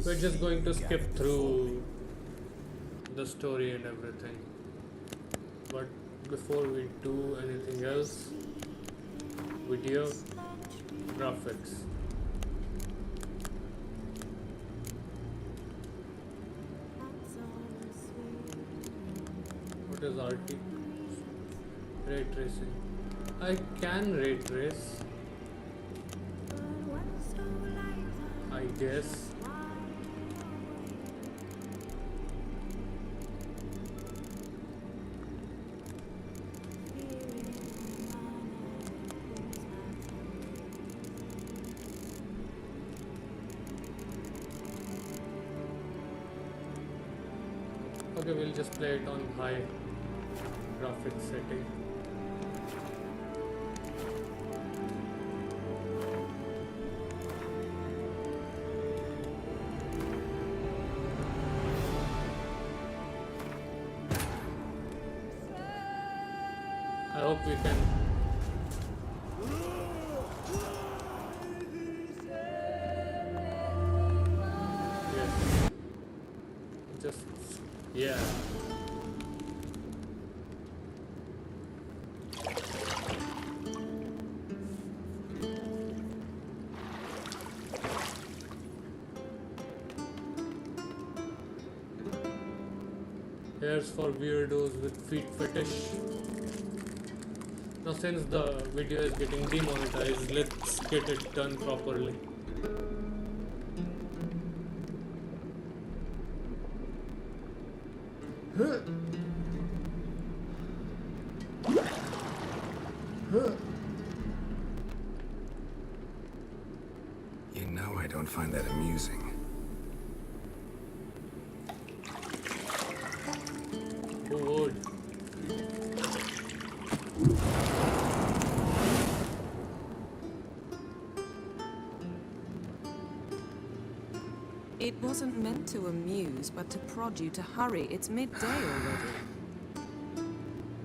We're just going to skip through the story and everything. But before we do anything else, video, graphics. What is RT? Ray tracing. I can ray trace, I guess. Okay, we'll just play it on high graphics setting. I hope we can. Yes. Just. Yeah. Here's for weirdos with feet fetish. Now since the video is getting demonetized, let's get it done properly. You know I don't find that amusing. Who would? It wasn't meant to amuse, but to prod you to hurry. It's midday already.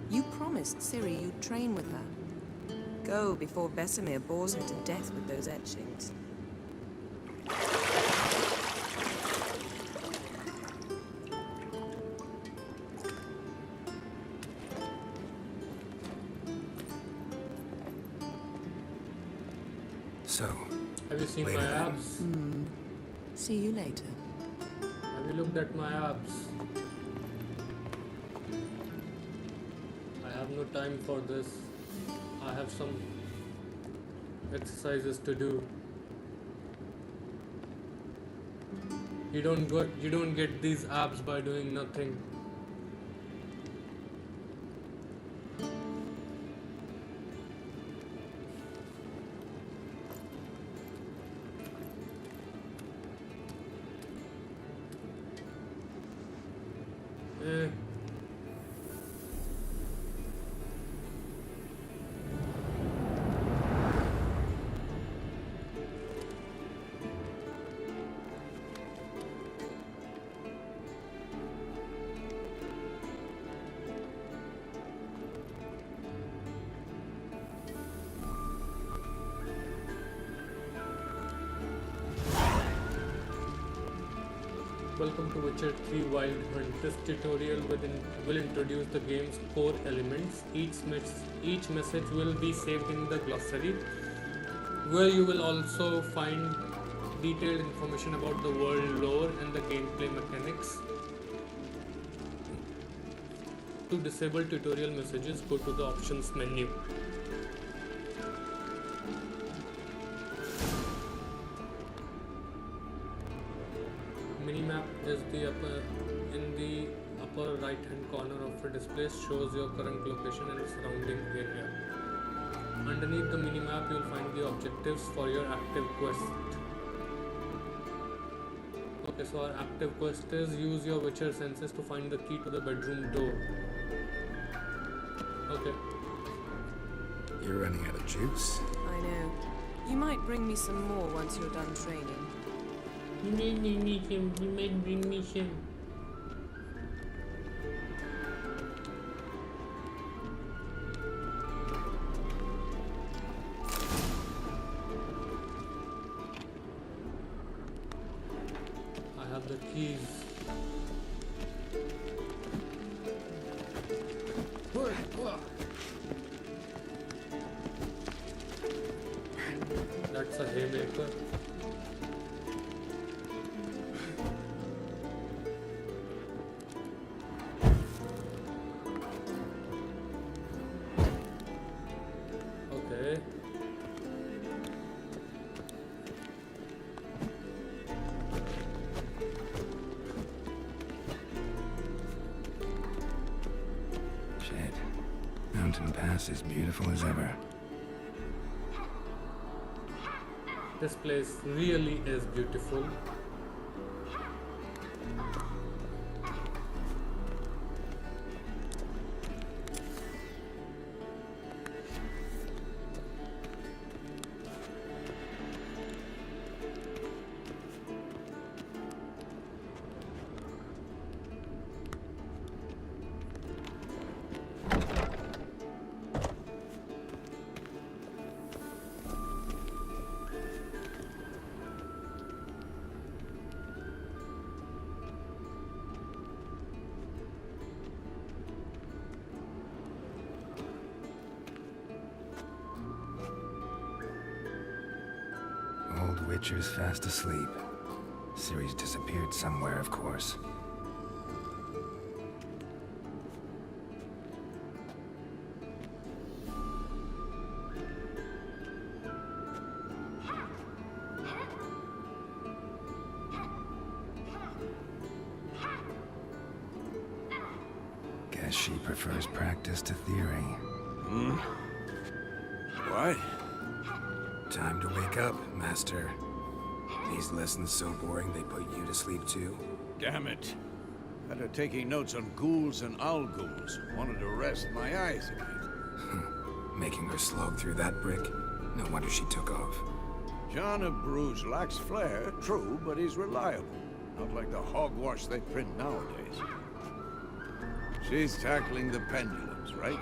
You promised Ciri you'd train with her. Go before Vesemir bores her to death with those etchings. So, Have you seen my later then. abs? See you later. Have you looked at my abs? I have no time for this. I have some exercises to do. You don't get these abs by doing nothing. Eh. Welcome to Witcher 3 Wild Hunt. This tutorial will introduce the game's core elements. Each message will be saved in the glossary, where you will also find detailed information about the world lore and the gameplay mechanics. To disable tutorial messages, go to the options menu. Minimap is in the upper right hand corner of the display, shows your current location and surrounding area. Underneath the minimap you will find the objectives for your active quest. Okay, so our active quest is use your Witcher senses to find the key to the bedroom door. Okay. You're running out of juice. I know. You might bring me some more once you're done training. You might bring me some. the keys. That's a haymaker. Okay. Shit. Mountain Pass is beautiful as ever. This place really is beautiful. Old Witcher's fast asleep. Ciri's disappeared somewhere, of course. Guess she prefers practice to theory. What? Time to wake up, Master. These lessons so boring they put you to sleep too? Damn it. After taking notes on ghouls and owl-ghouls, wanted to rest my eyes a bit. Making her slog through that brick? No wonder she took off. John of Bruges lacks flair, true, but he's reliable. Not like the hogwash they print nowadays. She's tackling the pendulums, right?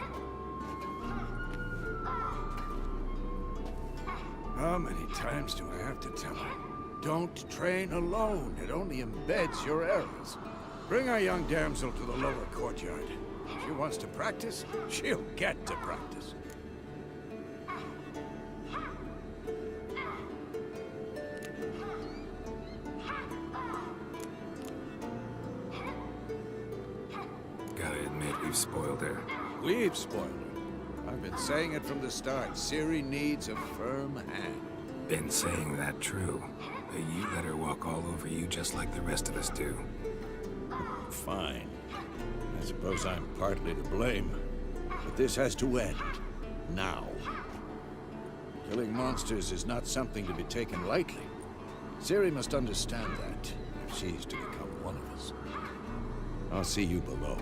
How many times do I have to tell her? Don't train alone. It only embeds your errors. Bring our young damsel to the lower courtyard. If she wants to practice, she'll get to practice. Gotta admit, we've spoiled her. We've spoiled her. I've been saying it from the start. Ciri needs a firm hand. Been saying that true. But you let her walk all over you just like the rest of us do. Fine. I suppose I'm partly to blame. But this has to end. Now. Killing monsters is not something to be taken lightly. Ciri must understand that, if she's to become one of us. I'll see you below.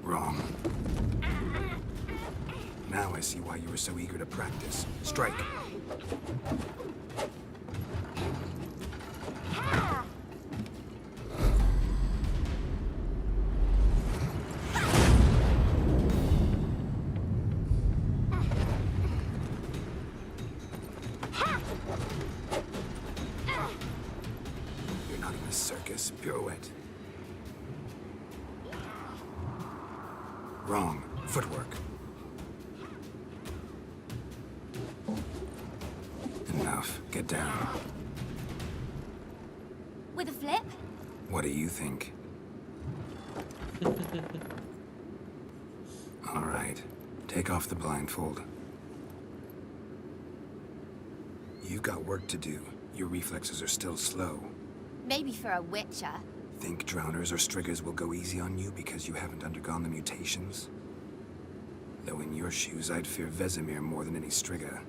Wrong. Now I see why you were so eager to practice. Strike. You're not in a circus. Pirouette. Wrong. Footwork. Enough. Get down. With a flip? What do you think? All right. Take off the blindfold. You've got work to do. Your reflexes are still slow. Maybe for a witcher. Think drowners or striggers will go easy on you because you haven't undergone the mutations? Though in your shoes, I'd fear Vesemir more than any strigger.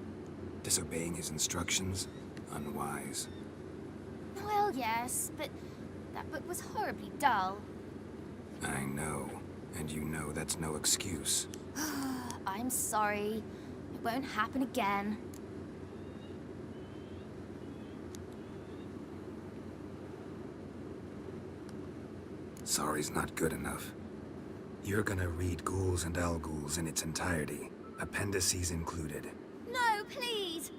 Disobeying his instructions? Unwise. Well, yes, but that book was horribly dull. I know. And you know that's no excuse. I'm sorry. It won't happen again. Sorry's not good enough. You're gonna read Ghouls and Al-Ghouls in its entirety, appendices included. No, please.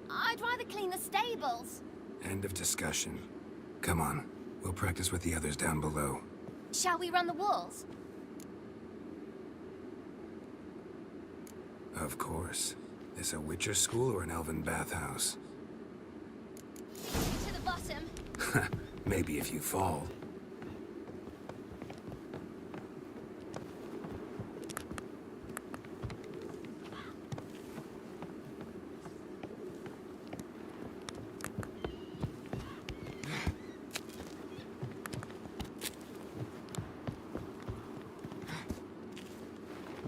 I'd rather clean the stables. End of discussion. Come on, we'll practice with the others down below. Shall we run the walls? Of course. This a Witcher school or an elven bathhouse? To the bottom. Maybe if you fall.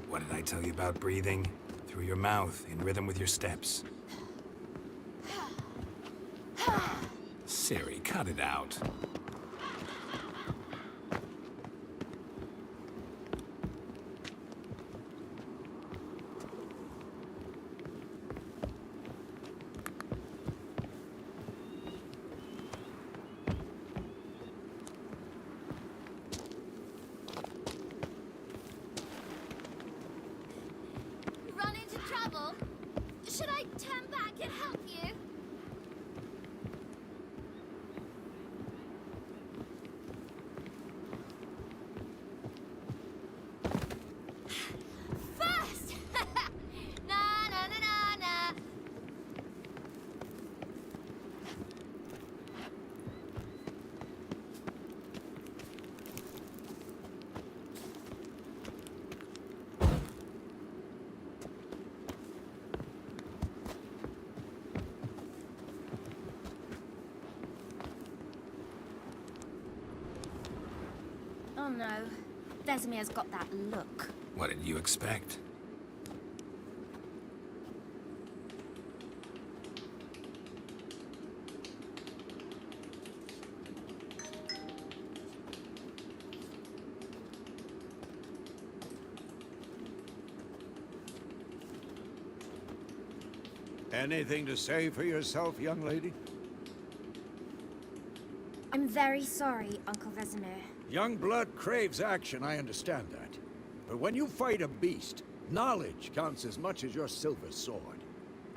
What did I tell you about breathing? Through your mouth, in rhythm with your steps. Siri, cut it out. Run into trouble? Should I turn back and help you? First! Na na na na na. Oh no. Vesemir's got that look. What did you expect? Anything to say for yourself, young lady? I'm very sorry, Uncle Vesemir. Young blood craves action, I understand that. But when you fight a beast, knowledge counts as much as your silver sword.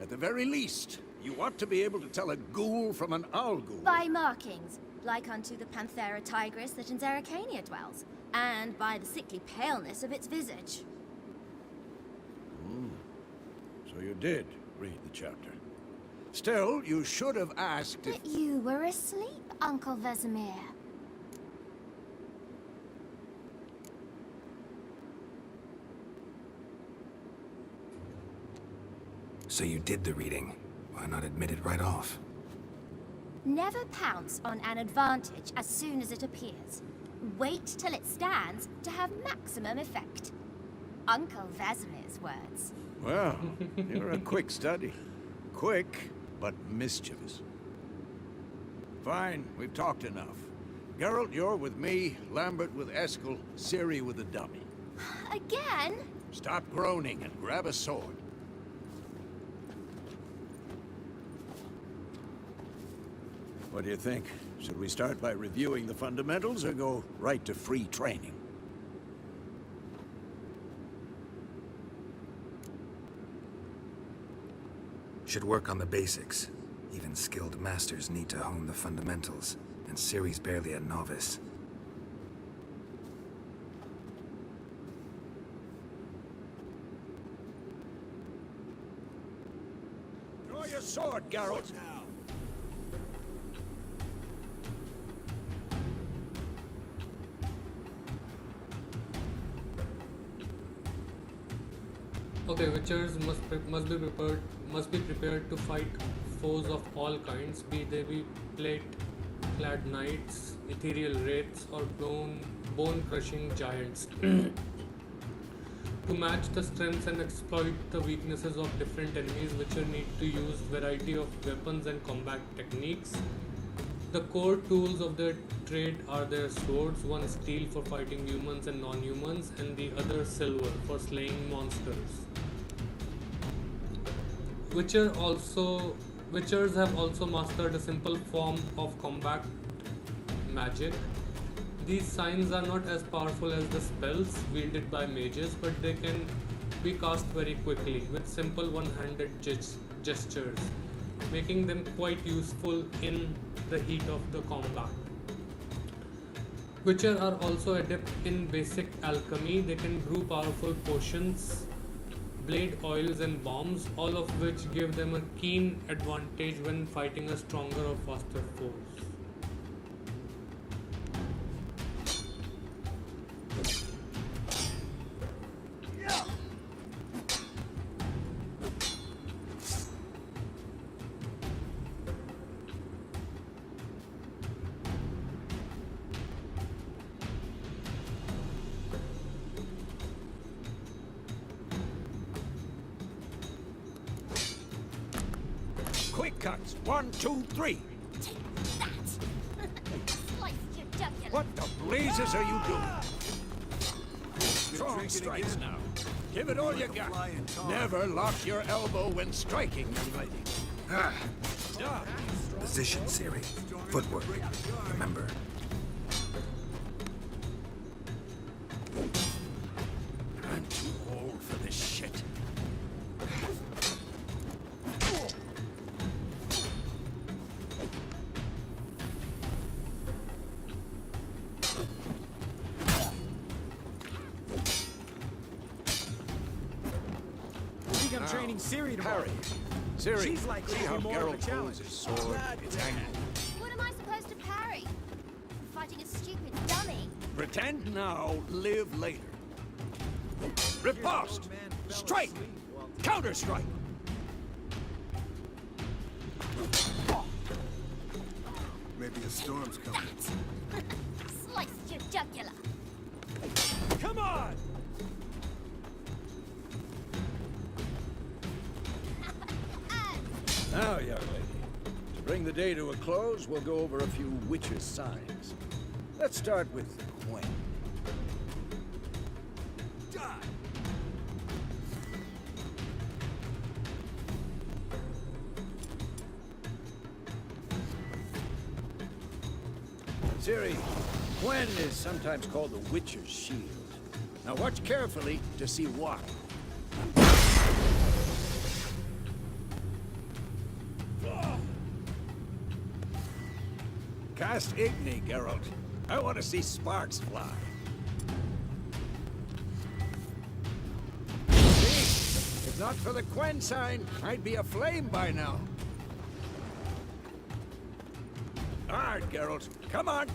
At the very least, you ought to be able to tell a ghoul from an owl-ghoul. By markings, like unto the Panthera tigris that in Zeracania dwells, and by the sickly paleness of its visage. So you did read the chapter. Still, you should have asked if... But you were asleep, Uncle Vesemir. So you did the reading. Why not admit it right off? Never pounce on an advantage as soon as it appears. Wait till it stands to have maximum effect. Uncle Vesemir's words. Well, you're a quick study. Quick, but mischievous. Fine, we've talked enough. Geralt, you're with me, Lambert with Eskel, Ciri with the dummy. Again? Stop groaning and grab a sword. What do you think? Should we start by reviewing the fundamentals or go right to free training? Should work on the basics. Even skilled masters need to hone the fundamentals, and Ciri's barely a novice. Draw your sword, Geralt. Okay, Witchers must be prepared to fight foes of all kinds, be plate-clad knights, ethereal wraiths, or bone-crushing giants. To match the strengths and exploit the weaknesses of different enemies, Witcher need to use variety of weapons and combat techniques. The core tools of their trade are their swords, one steel for fighting humans and non-humans, and the other silver for slaying monsters. Witchers have also mastered a simple form of combat magic, These signs are not as powerful as the spells wielded by mages, but they can be cast very quickly with simple one-handed gestures, making them quite useful in the heat of the combat. Witcher are also adept in basic alchemy. They can brew powerful potions, blade oils and bombs, all of which give them a keen advantage when fighting a stronger or faster foe. Quick cuts. 1, 2, 3. Take that! Slice your jugular. What the blazes are you doing? Strong strikes now. Give it all you got. Never lock your elbow when striking, young lady. Ah, Done. position, Siri. Footwork. Remember. I'm too old for this shit. I'm training Siri tomorrow. Harry. Siri, She's likely see to be how more of a Geralt challenge. pulls his sword. It's angry. What am I supposed to parry? I'm fighting a stupid dummy. Pretend now, live later. Riposte! Strike! Counter-strike! Maybe a storm's coming. Slice your jugular. Come on! Now, young lady, to bring the day to a close, we'll go over a few witches' signs. Let's start with Gwen. Siri, Gwen is sometimes called the Witcher's Shield. Now watch carefully to see why. Cast Igni, Geralt. I want to see sparks fly. See? If not for the Gwen sign, I'd be aflame by now. Hard, Geralt. Come on.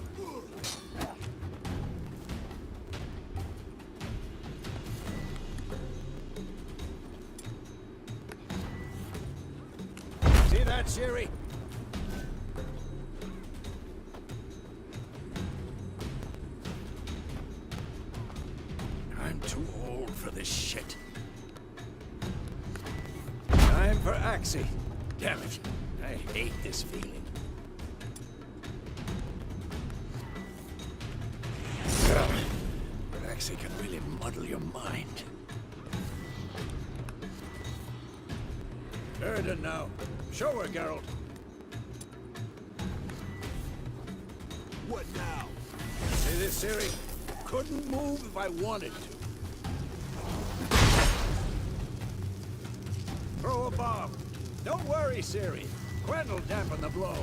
See that, Siri? I'm too old for this shit. Time for Axie. Damn it. I hate this feeling. Axie can really muddle your mind. Erden now. Show her, Geralt. What now? See this, Siri? Couldn't move if I wanted to. Throw a bomb. Don't worry, Siri. Gwen'll dampen the blow.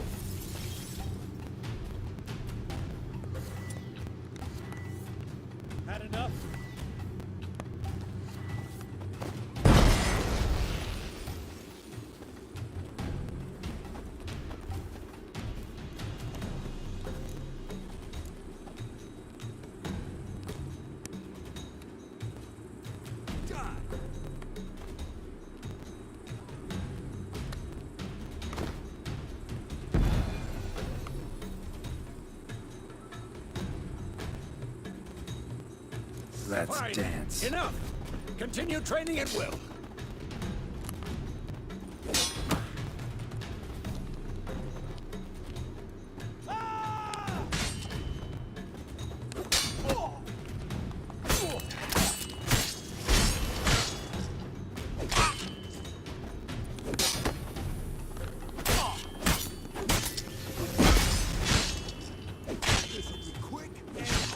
Had enough? Let's Fine. dance. Enough. Continue training at will. This will be quick and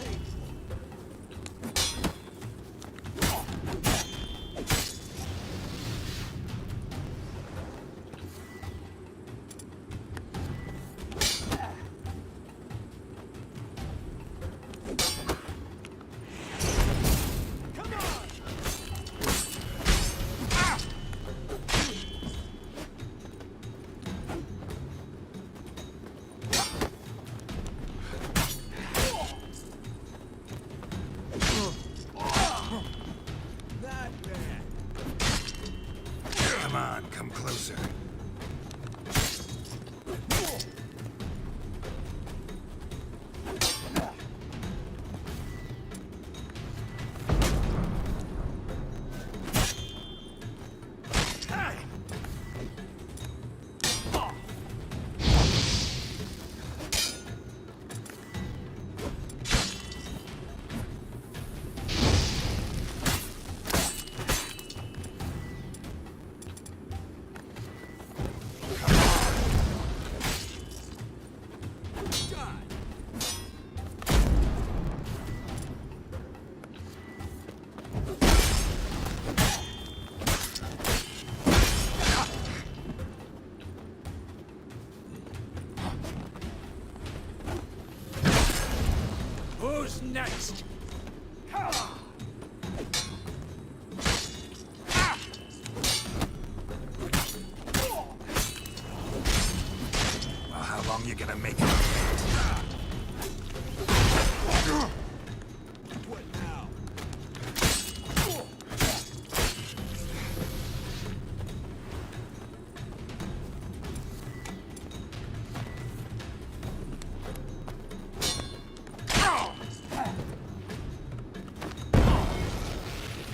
Who's next? Well, how long you gonna make it? What now?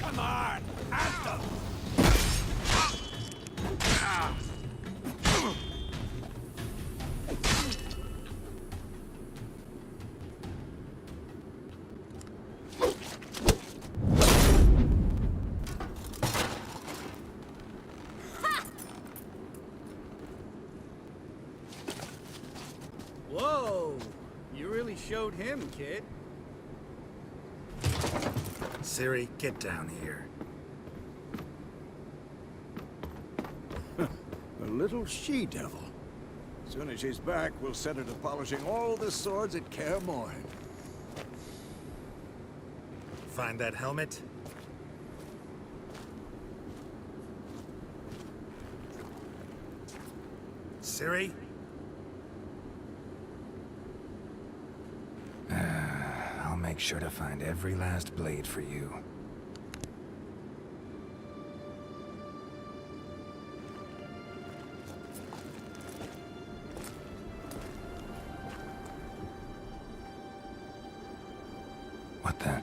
Come on, Anthem! Whoa! You really showed him, kid. Siri, get down here. A little she-devil. As soon as she's back, we'll set her to polishing all the swords at Kaer Morhen. Find that helmet? Siri? I'll make sure to find every last blade for you. What the?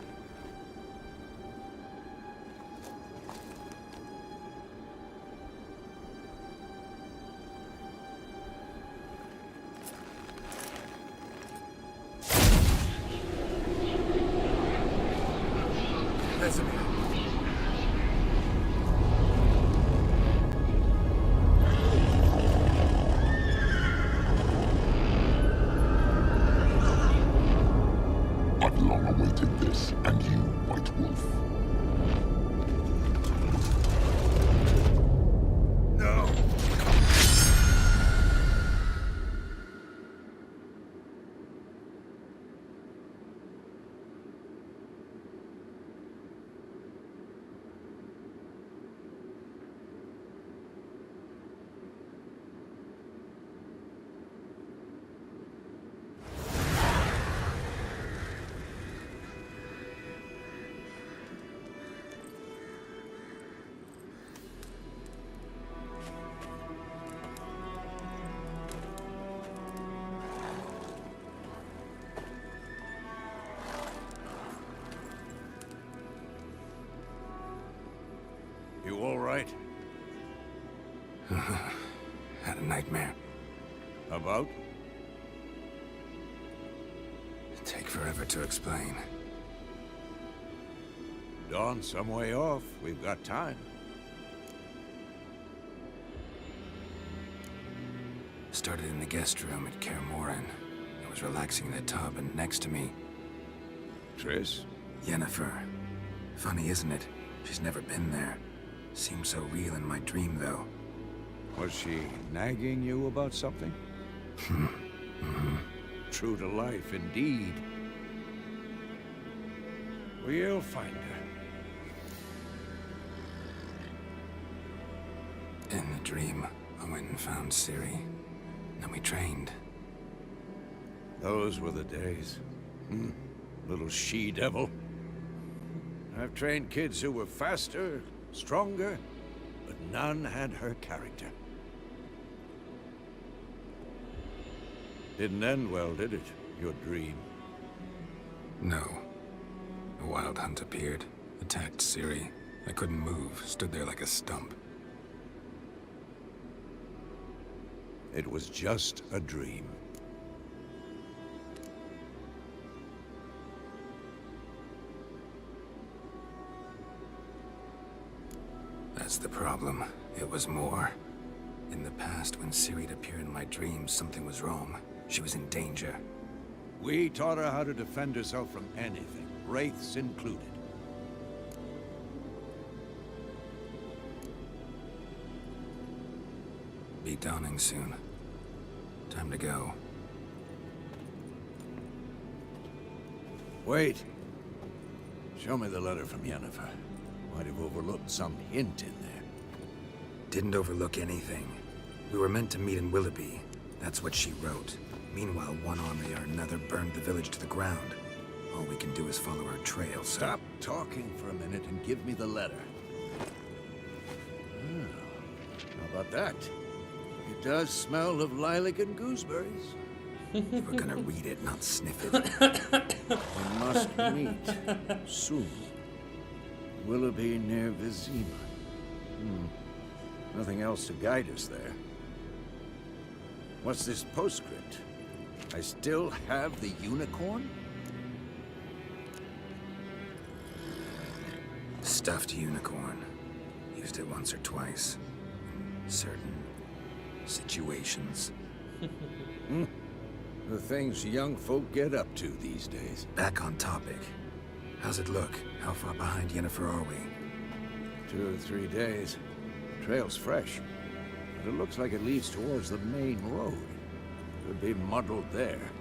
Vesemir. I've long awaited this, and you, White Wolf. No! You all right? Had a nightmare. About? Take forever to explain. Dawn's some way off. We've got time. Started in the guest room at Kaer Morhen. I was relaxing in a tub, and next to me, Triss? Yennefer. Funny, isn't it? She's never been there. Seemed so real in my dream, though. Was she nagging you about something? True to life, indeed. We'll find her. In the dream, I went and found Ciri. Then we trained. Those were the days. Little she-devil. I've trained kids who were faster, stronger, but none had her character. Didn't end well, did it? Your dream? No. A wild hunt appeared, attacked Ciri. I couldn't move, stood there like a stump. It was just a dream. That's the problem. It was more. In the past, when Ciri'd appear in my dreams, something was wrong. She was in danger. We taught her how to defend herself from anything, wraiths included. Be dawning soon. Time to go. Wait. Show me the letter from Yennefer. Might have overlooked some hint in there. Didn't overlook anything. We were meant to meet in Willoughby. That's what she wrote. Meanwhile, one army or another burned the village to the ground. All we can do is follow her trail, so... Stop talking for a minute and give me the letter. How about that? It does smell of lilac and gooseberries. We're gonna read it, not sniff it. We must meet soon. Willoughby near Vizima. Nothing else to guide us there. What's this postscript? I still have the unicorn? Stuffed unicorn. Used it once or twice. In certain situations. The things young folk get up to these days. Back on topic. How's it look? How far behind Yennefer are we? 2 or 3 days. Trail's fresh, but it looks like it leads towards the main road. Could be muddled there.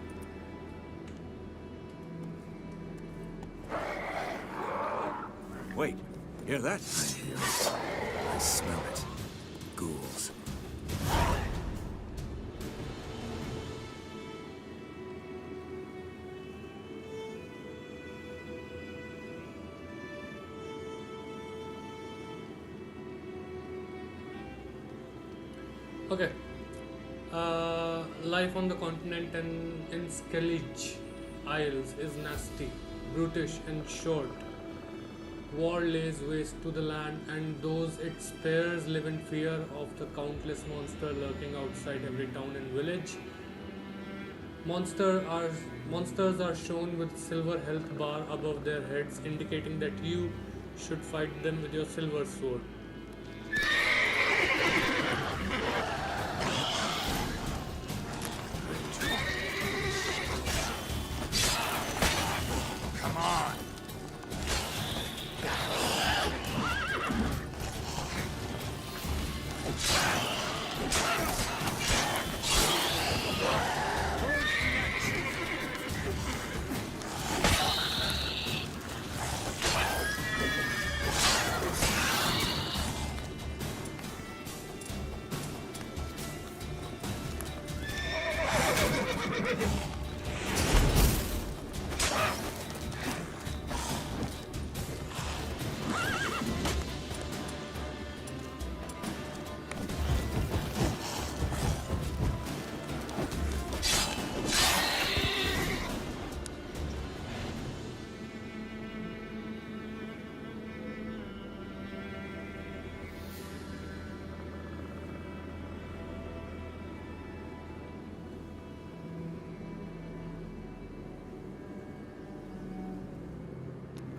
Wait, hear that? I hear it. I smell it. Ghouls. Okay. Life on the continent and in Skellige Isles is nasty, brutish and short. War lays waste to the land, and those it spares live in fear of the countless monsters lurking outside every town and village. Monsters are shown with silver health bar above their heads, indicating that you should fight them with your silver sword.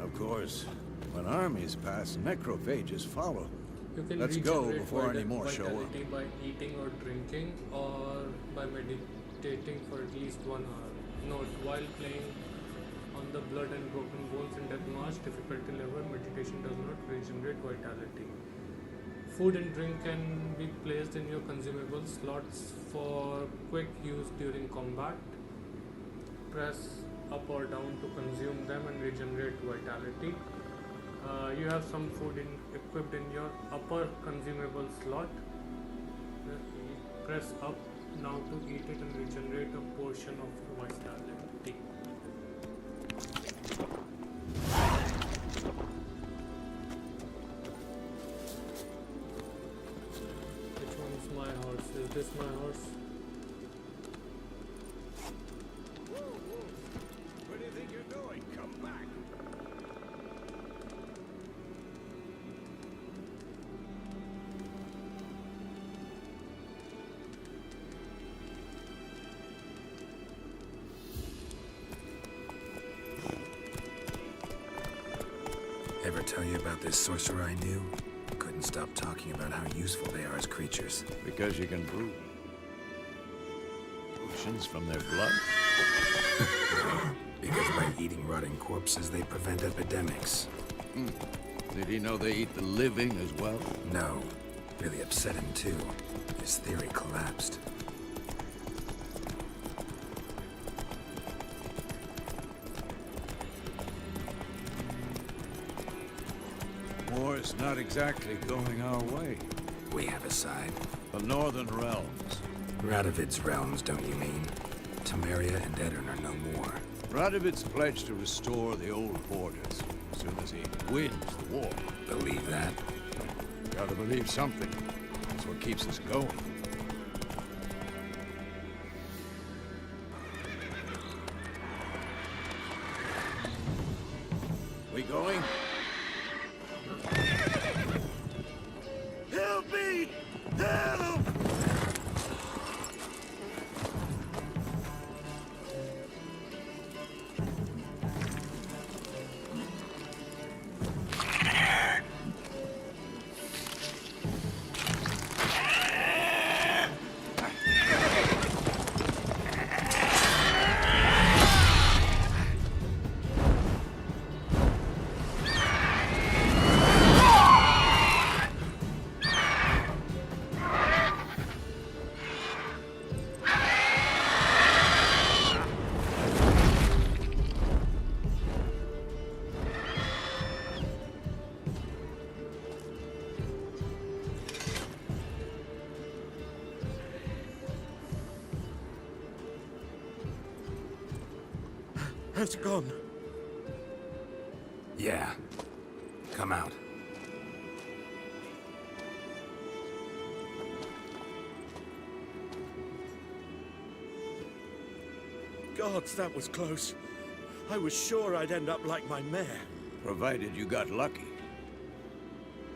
Of course, when armies pass, necrophages follow. You can Let's go regenerate before any more show up. vitality by eating or drinking, or by meditating for at least 1 hour. Note: while playing on the blood and broken bones in Death March difficulty level, meditation does not regenerate vitality. Food and drink can be placed in your consumable slots for quick use during combat. Press up or down to consume them and regenerate vitality. You have some food equipped in your upper consumable slot. Press up now to eat it and regenerate a portion of vitality. Which one's my horse? Is this my horse? Where do you think you're going? Come back! Ever tell you about this sorcerer I knew? Couldn't stop talking about how useful they are as creatures. Because you can brew potions from their blood? Because by eating rotting corpses, they prevent epidemics. Did he know they eat the living as well? No. Really upset him, too. His theory collapsed. It's not exactly going our way. We have a side. The Northern Realms. Radovid's realms, don't you mean? Temeria and Edirn are no more. Radovid's pledged to restore the old borders as soon as he wins the war. Believe that? Gotta believe something. That's what keeps us going. We going? Help me! Help! Has gone. Yeah. Come out. Gods, that was close. I was sure I'd end up like my mare. Provided you got lucky.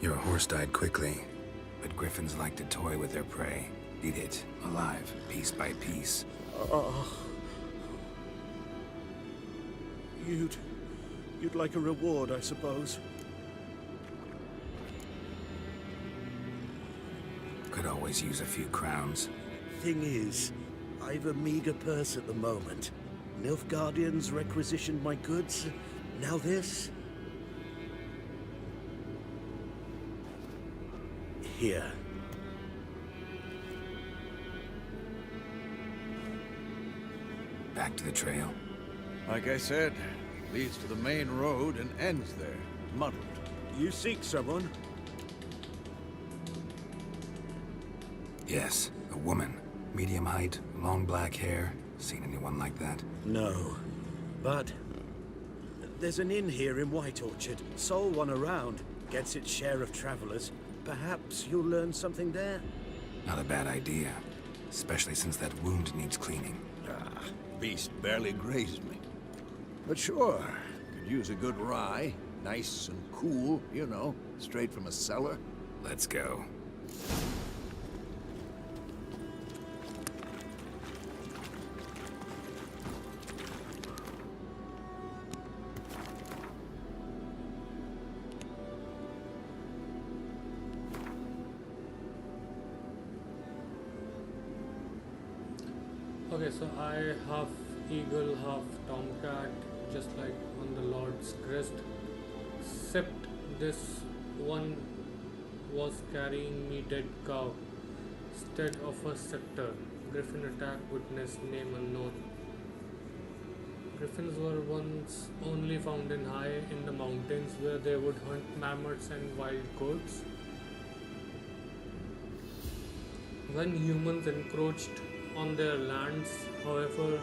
Your horse died quickly, but griffins like to toy with their prey. Eat it, alive, piece by piece. You'd like a reward, I suppose. Could always use a few crowns. Thing is, I've a meager purse at the moment. Nilfgaardians requisitioned my goods. Now this? Here. Back to the trail. Like I said, leads to the main road and ends there, muddled. You seek someone? Yes, a woman. Medium height, long black hair. Seen anyone like that? No. But there's an inn here in White Orchard. Sole one around. Gets its share of travelers. Perhaps you'll learn something there? Not a bad idea. Especially since that wound needs cleaning. Beast barely grazed me. But sure, could use a good rye. Nice and cool, you know, straight from a cellar. Let's go. Okay, so I half eagle, half tomcat, just like on the Lord's crest. Except this one was carrying me dead cow instead of a scepter. Griffin attack witness name unknown. Griffins were once only found in high in the mountains where they would hunt mammoths and wild goats. When humans encroached on their lands, however,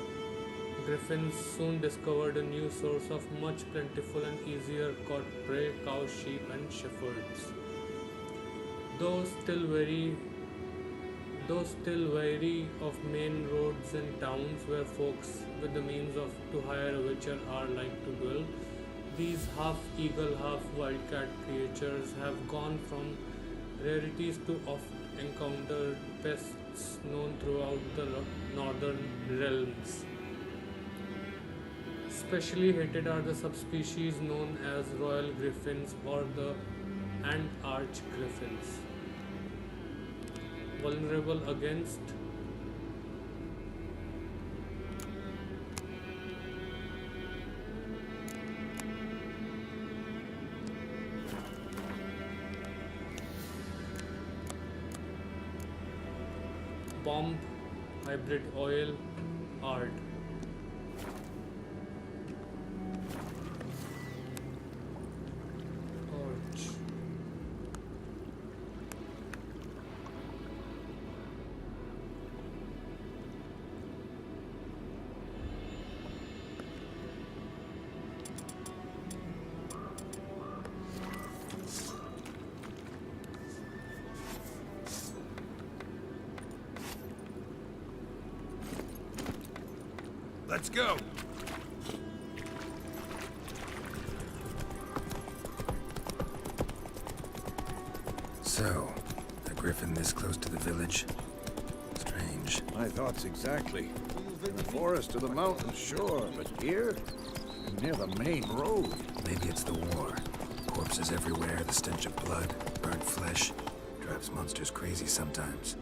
griffins soon discovered a new source of much plentiful and easier caught prey: cows, sheep, and shepherds. Those still wary of main roads and towns where folks with the means of to hire a witcher are like to dwell, these half-eagle, half-wildcat creatures have gone from rarities to oft-encountered pests known throughout the northern realms. Especially hated are the subspecies known as royal griffins or the and arch griffins. Vulnerable against bomb, hybrid oil, art. Torch. Let's go. So, a griffin this close to the village? Strange. My thoughts exactly. In the forest or the mountains, sure, but here? Near the main road. Maybe it's the war. Corpses everywhere, the stench of blood, burnt flesh. Drives monsters crazy sometimes.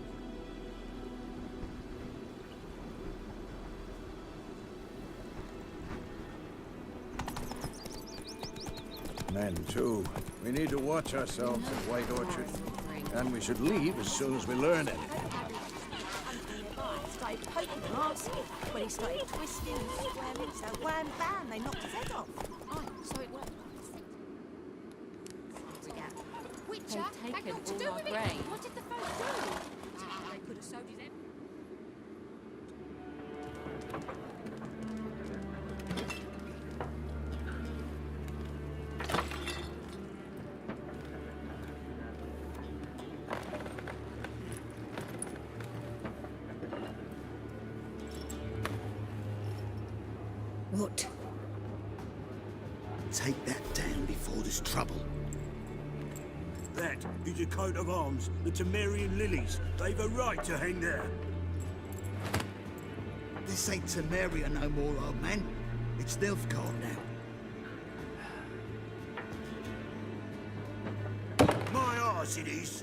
Men, too. We need to watch ourselves at White Orchard. And we should leave as soon as we learn anything. Started poking him arse when he started twisting and squirming, so wham bam, they knocked his head off. Oh, so it worked. Witcher, They've had taken naught to all do our with it. grain. What did the folk do? They could have sowed his em- What? Take that down before there's trouble. That is a coat of arms, the Temerian lilies. They've a right to hang there. This ain't Temeria no more, old man. It's Nilfgaard now. My arse it is.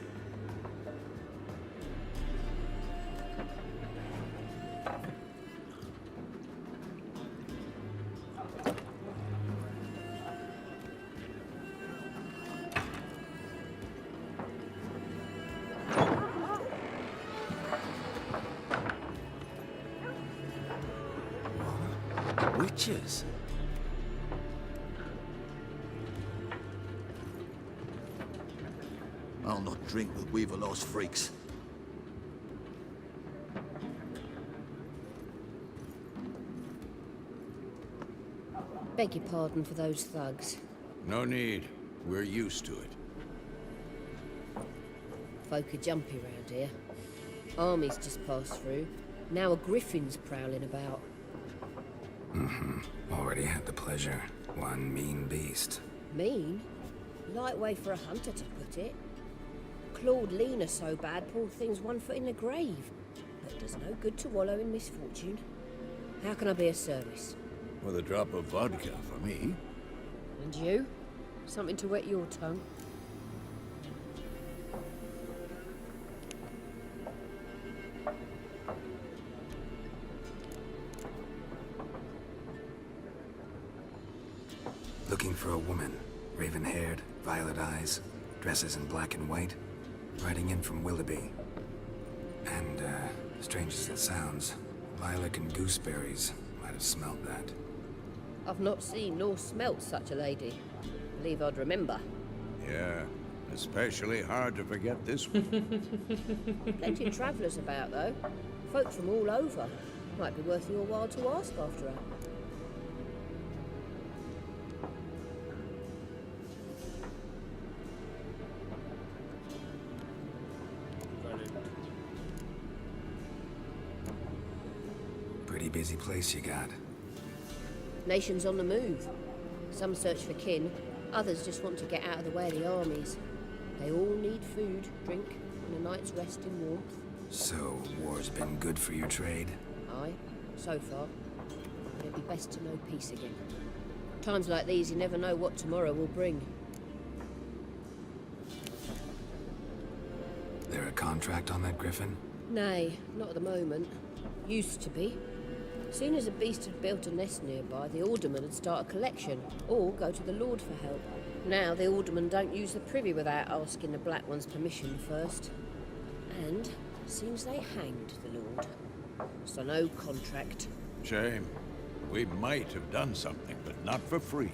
Witches? I'll not drink with Weaverlost freaks. Beg your pardon for those thugs. No need. We're used to it. Folk are jumpy round here. Armies just passed through. Now a griffin's prowling about. Already had the pleasure. One mean beast. Mean? Light way for a hunter to put it. Clawed Lena so bad, poor thing's 1 foot in the grave. But it does no good to wallow in misfortune. How can I be of service? With a drop of vodka for me. And you? Something to wet your tongue? Looking for a woman. Raven-haired, violet eyes, dresses in black and white. Riding in from Willoughby. And, strange as it sounds, lilac and gooseberries might have smelt that. I've not seen nor smelt such a lady. Believe I'd remember. Yeah, especially hard to forget this one. Plenty of travellers about, though. Folk from all over. Might be worth your while to ask after her. Got it. Pretty busy place you got. Nations on the move. Some search for kin, others just want to get out of the way of the armies. They all need food, drink, and a night's rest in warmth. So, war's been good for your trade? Aye, so far. But it'd be best to know peace again. Times like these, you never know what tomorrow will bring. There a contract on that griffin? Nay, not at the moment. Used to be. Soon as a beast had built a nest nearby, the alderman would start a collection, or go to the Lord for help. Now the aldermen don't use the privy without asking the Black One's permission first. And seems they hanged the Lord. So no contract. Shame. We might have done something, but not for free.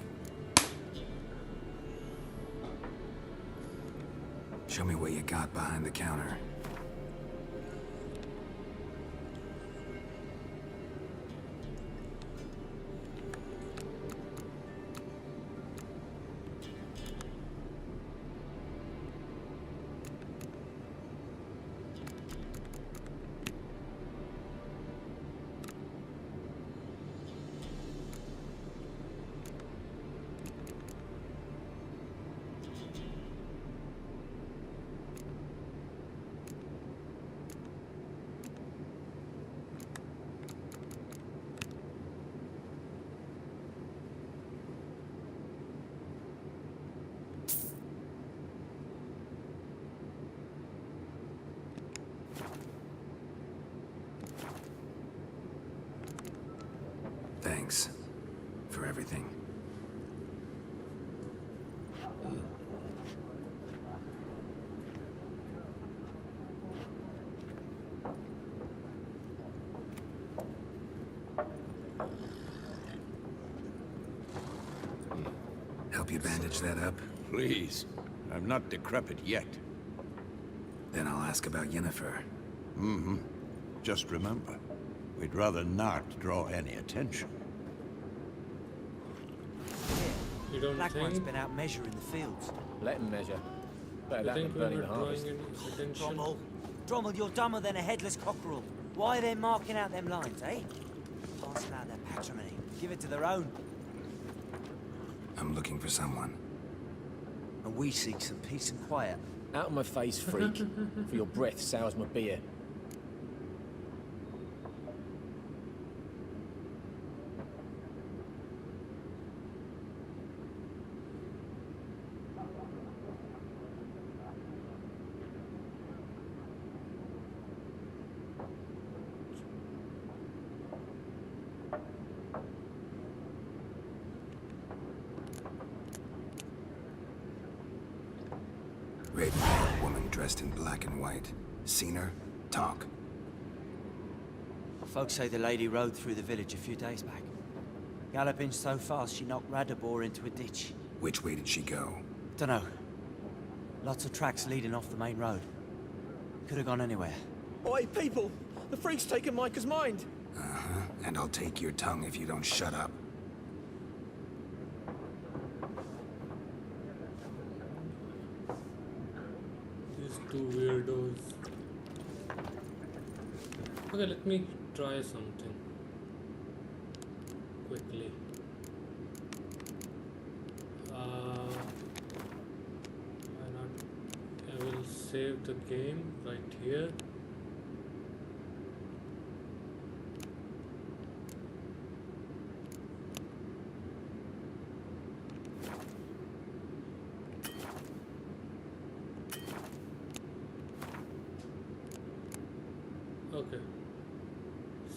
Show me what you got behind the counter. Thanks for everything. Help you bandage that up? Please. I'm not decrepit yet. Then I'll ask about Yennefer. Mm-hmm. Just remember, we'd rather not draw any attention. You don't Black one's think? been out measuring the fields. Let him measure. Better You that than think we're burning the not drawing harvest. any attention? Drommel. Drommel, you're dumber than a headless cockerel. Why are they marking out them lines, eh? Passing out their patrimony. Give it to their own. I'm looking for someone. And we seek some peace and quiet. Out of my face, freak. For your breath sours my beer. Raven-haired woman dressed in black and white. Seen her? Talk. Folks say the lady rode through the village a few days back. Galloping so fast she knocked Radabor into a ditch. Which way did she go? Dunno. Lots of tracks leading off the main road. Could have gone anywhere. Oi, people! The freak's taken Micah's mind! Uh-huh. And I'll take your tongue if you don't shut up. These two weirdos. Okay, let me try something quickly. Why not? I will save the game right here. Okay.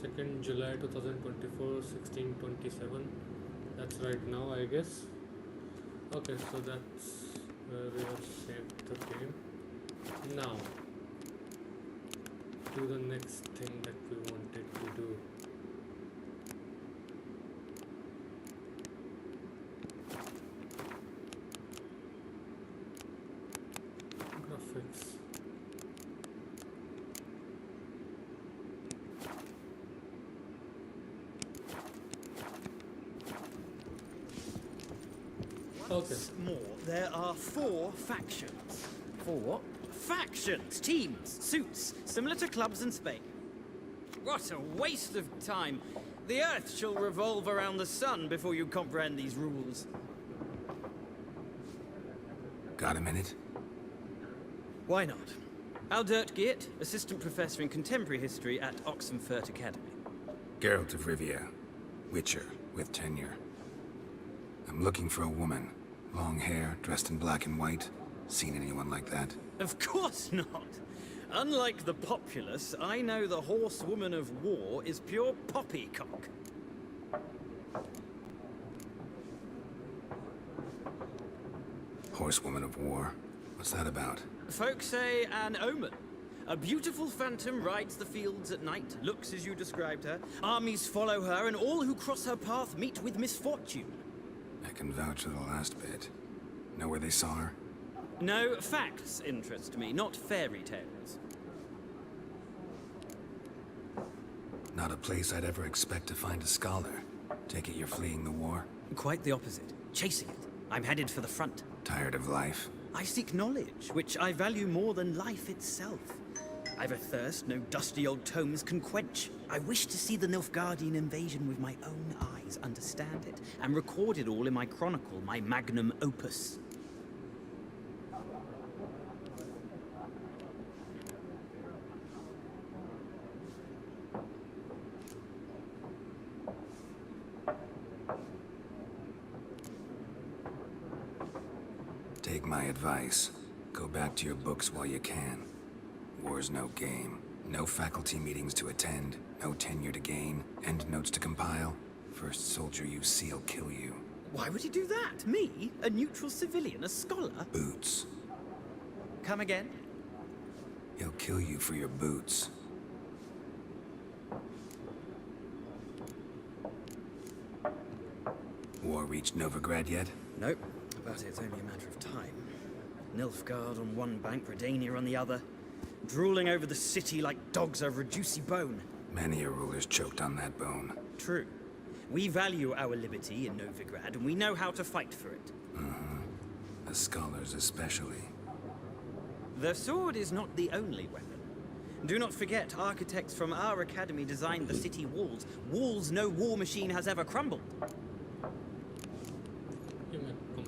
2nd July 2024, 16:27. That's right now, I guess. Okay, so that's where we have saved the game. Now, do the next thing that we wanted to do. Graphics. Okay. Once more, there are 4 factions. 4 what? Factions, teams, suits, similar to clubs in Spain. What a waste of time. The Earth shall revolve around the sun before you comprehend these rules. Got a minute? Why not? Aldert Geert, Assistant Professor in Contemporary History at Oxenfurt Academy. Geralt of Rivia. Witcher, with tenure. I'm looking for a woman. Long hair, dressed in black and white. Seen anyone like that? Of course not. Unlike the populace, I know the horsewoman of war is pure poppycock. Horsewoman of war? What's that about? Folks say an omen. A beautiful phantom rides the fields at night, looks as you described her. Armies follow her, and all who cross her path meet with misfortune. I can vouch for the last bit. Know where they saw her? No, facts interest me, not fairy tales. Not a place I'd ever expect to find a scholar. Take it you're fleeing the war? Quite the opposite. Chasing it. I'm headed for the front. Tired of life? I seek knowledge, which I value more than life itself. I've a thirst no dusty old tomes can quench. I wish to see the Nilfgaardian invasion with my own eyes, understand it, and record it all in my chronicle, my magnum opus. Take my advice. Go back to your books while you can. War's no game. No faculty meetings to attend, no tenure to gain, end notes to compile. First soldier you see'll kill you. Why would he do that? Me? A neutral civilian? A scholar? Boots. Come again? He'll kill you for your boots. War reached Novigrad yet? Nope, but it's only a matter of time. Nilfgaard on one bank, Redania on the other. Drooling over the city like dogs over a juicy bone. Many a ruler's choked on that bone. True. We value our liberty in Novigrad, and we know how to fight for it. As scholars especially. The sword is not the only weapon. Do not forget, architects from our academy designed the city walls. Walls no war machine has ever crumbled.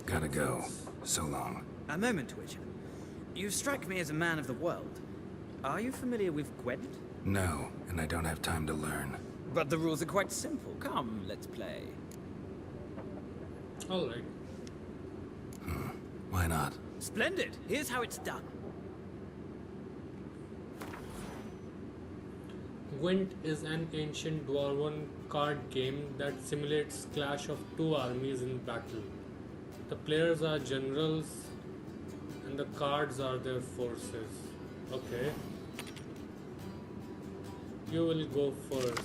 Gotta go. So long. A moment, Witcher. You strike me as a man of the world. Are you familiar with Gwent? No, and I don't have time to learn. But the rules are quite simple. Come, let's play. Alright. Why not? Splendid! Here's how it's done. Gwent is an ancient dwarven card game that simulates clash of two armies in battle. The players are generals and the cards are their forces. Okay. You will go first.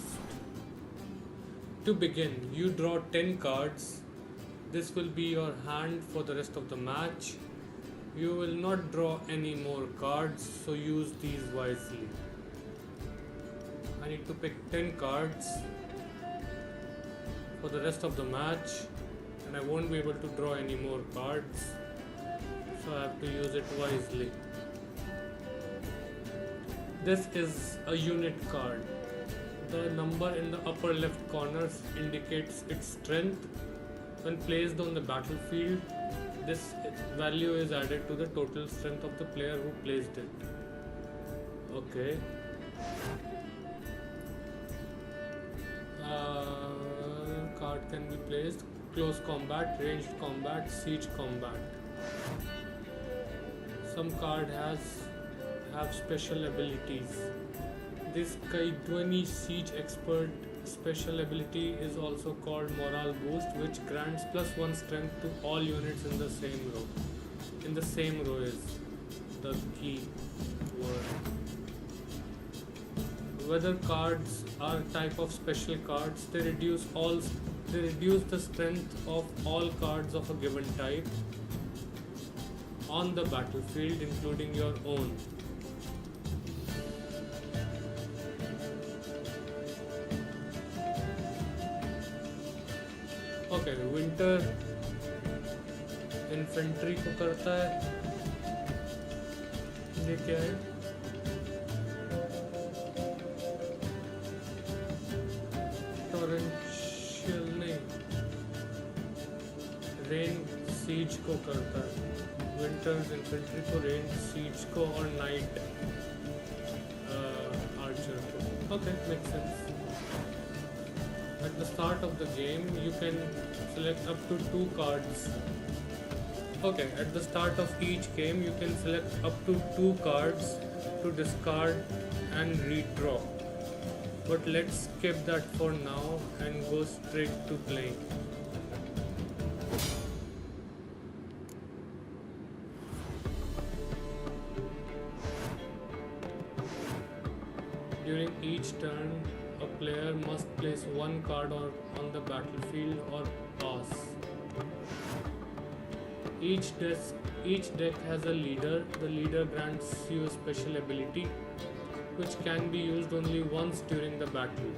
To begin, you draw 10 cards. This will be your hand for the rest of the match. You will not draw any more cards, so use these wisely. I need to pick 10 cards for the rest of the match, and I won't be able to draw any more cards, so I have to use it wisely. This is a unit card. The number in the upper left corner indicates its strength. When placed on the battlefield, this value is added to the total strength of the player who placed it. Okay. Card can be placed close combat, ranged combat, siege combat. Some card have special abilities. This Kaidwani Siege Expert special ability is also called Morale Boost, which grants +1 strength to all units in the same row. In the same row is the key word. Whether cards are type of special cards, they reduce the strength of all cards of a given type on the battlefield, including your own. Okay, winter infantry को करता है. ये क्या है? Torrential नहीं, rain seize को करता है. विंटर्स इन्फेंट्री को, रेन सीज को और नाइट आर्चर को. Okay, makes sense. At the start of the game, you can select up to 2 cards. Okay, at the start of each game, you can select up to 2 cards to discard and redraw. But let's skip that for now and go straight to playing. During each turn, a player must place 1 card on the battlefield or pass. Each deck has a leader. The leader grants you a special ability which can be used only once during the battle.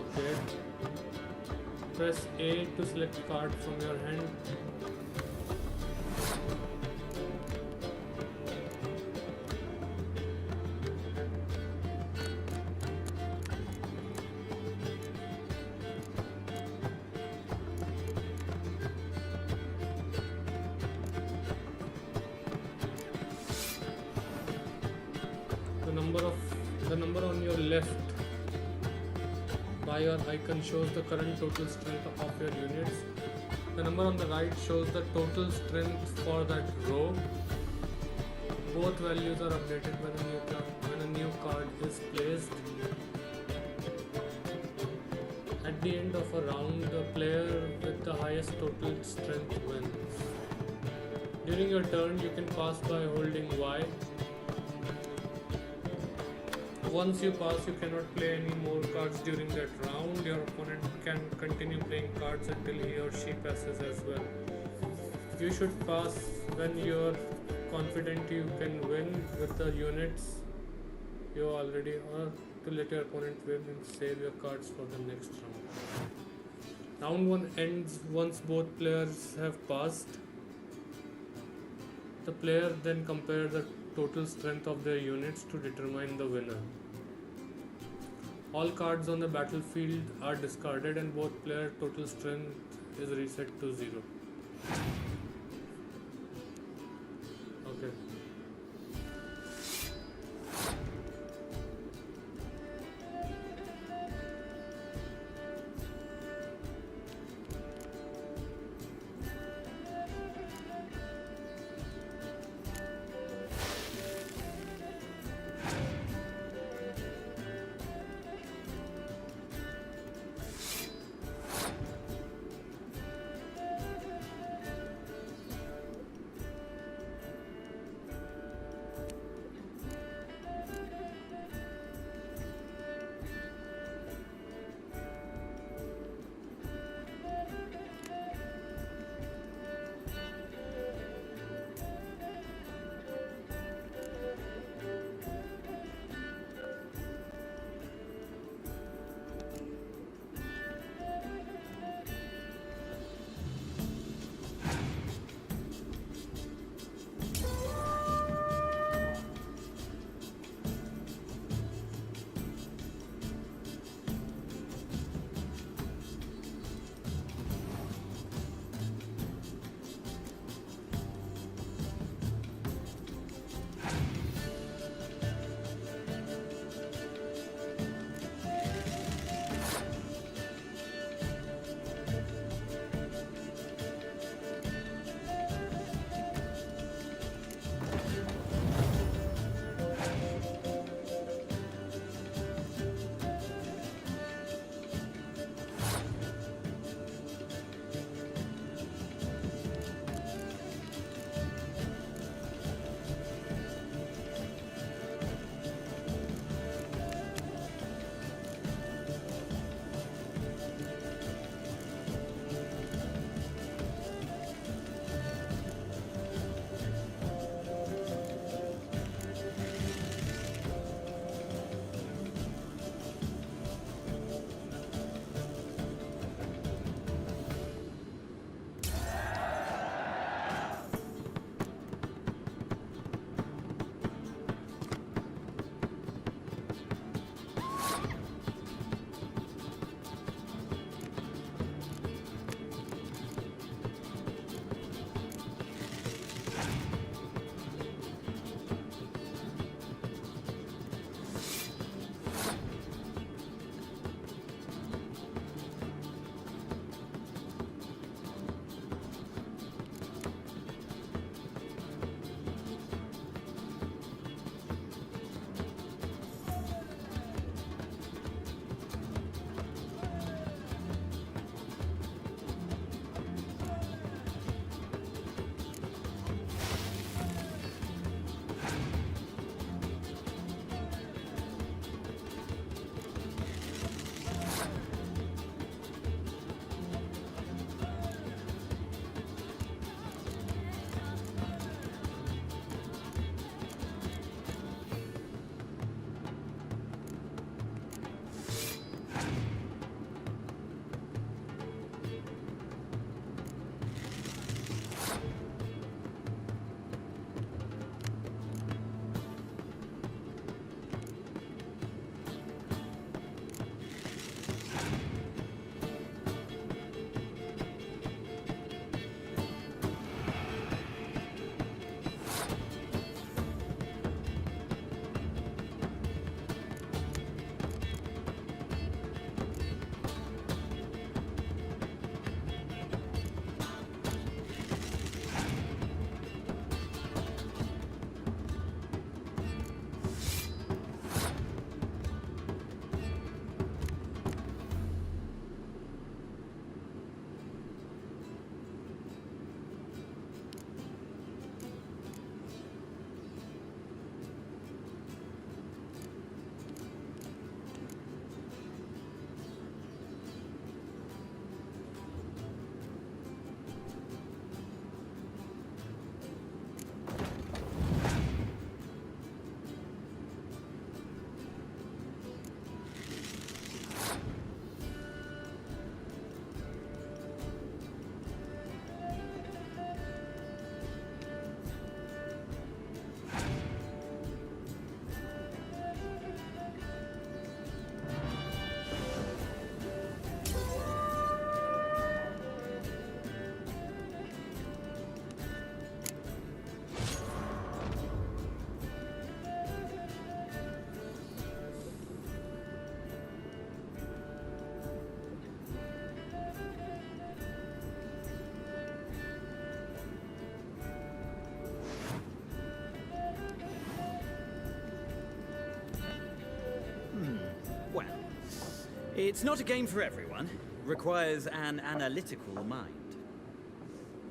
Okay. Press A to select a card from your hand. The number on your left by your icon shows the current total strength of your units. The number on the right shows the total strength for that row. Both values are updated when a new card is placed. At the end of a round, the player with the highest total strength wins. During your turn, you can pass by holding Y. Once you pass, you cannot play any more cards during that round. Your opponent can continue playing cards until he or she passes as well. You should pass when you're confident you can win with the units you already are, to let your opponent win and save your cards for the next round. Round 1 ends once both players have passed. The player then compares the total strength of their units to determine the winner. All cards on the battlefield are discarded and both player total strength is reset to 0. Okay. Well, it's not a game for everyone. Requires an analytical mind.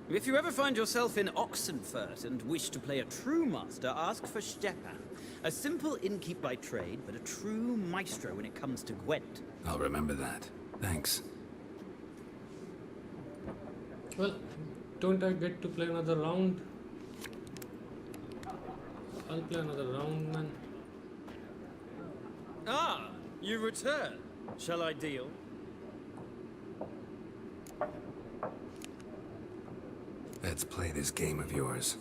If you ever find yourself in Oxenfurt and wish to play a true master, ask for Stepan. A simple innkeep by trade, but a true maestro when it comes to Gwent. I'll remember that. Thanks. Well, don't I get to play another round? I'll play another round, man. Ah, you return. Shall I deal? Let's play this game of yours.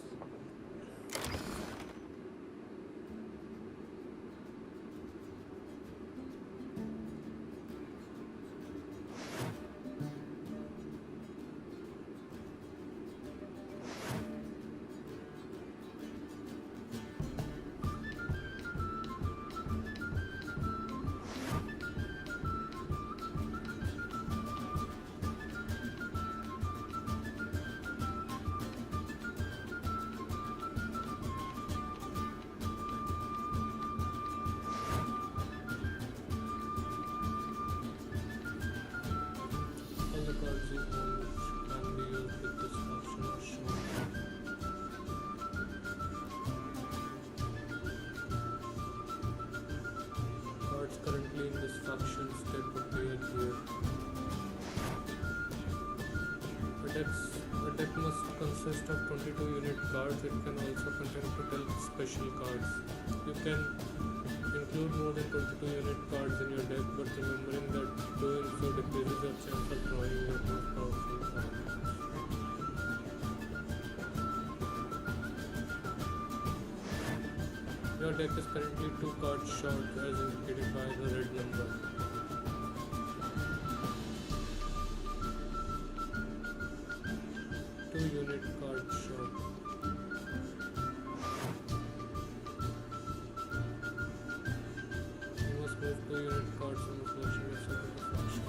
All the cards you own can be used with this option are shown. Cards currently in this faction step appear here. A deck must consist of 22 unit cards. It can also contain total special cards. You can include more than 22 unit cards in your deck, but remembering that doing so decreases your chance of drawing your most powerful cards. Your deck is currently 2 cards short as indicated by the red number. Two unit cards short. You must move 2 unit cards from the collection of second faction.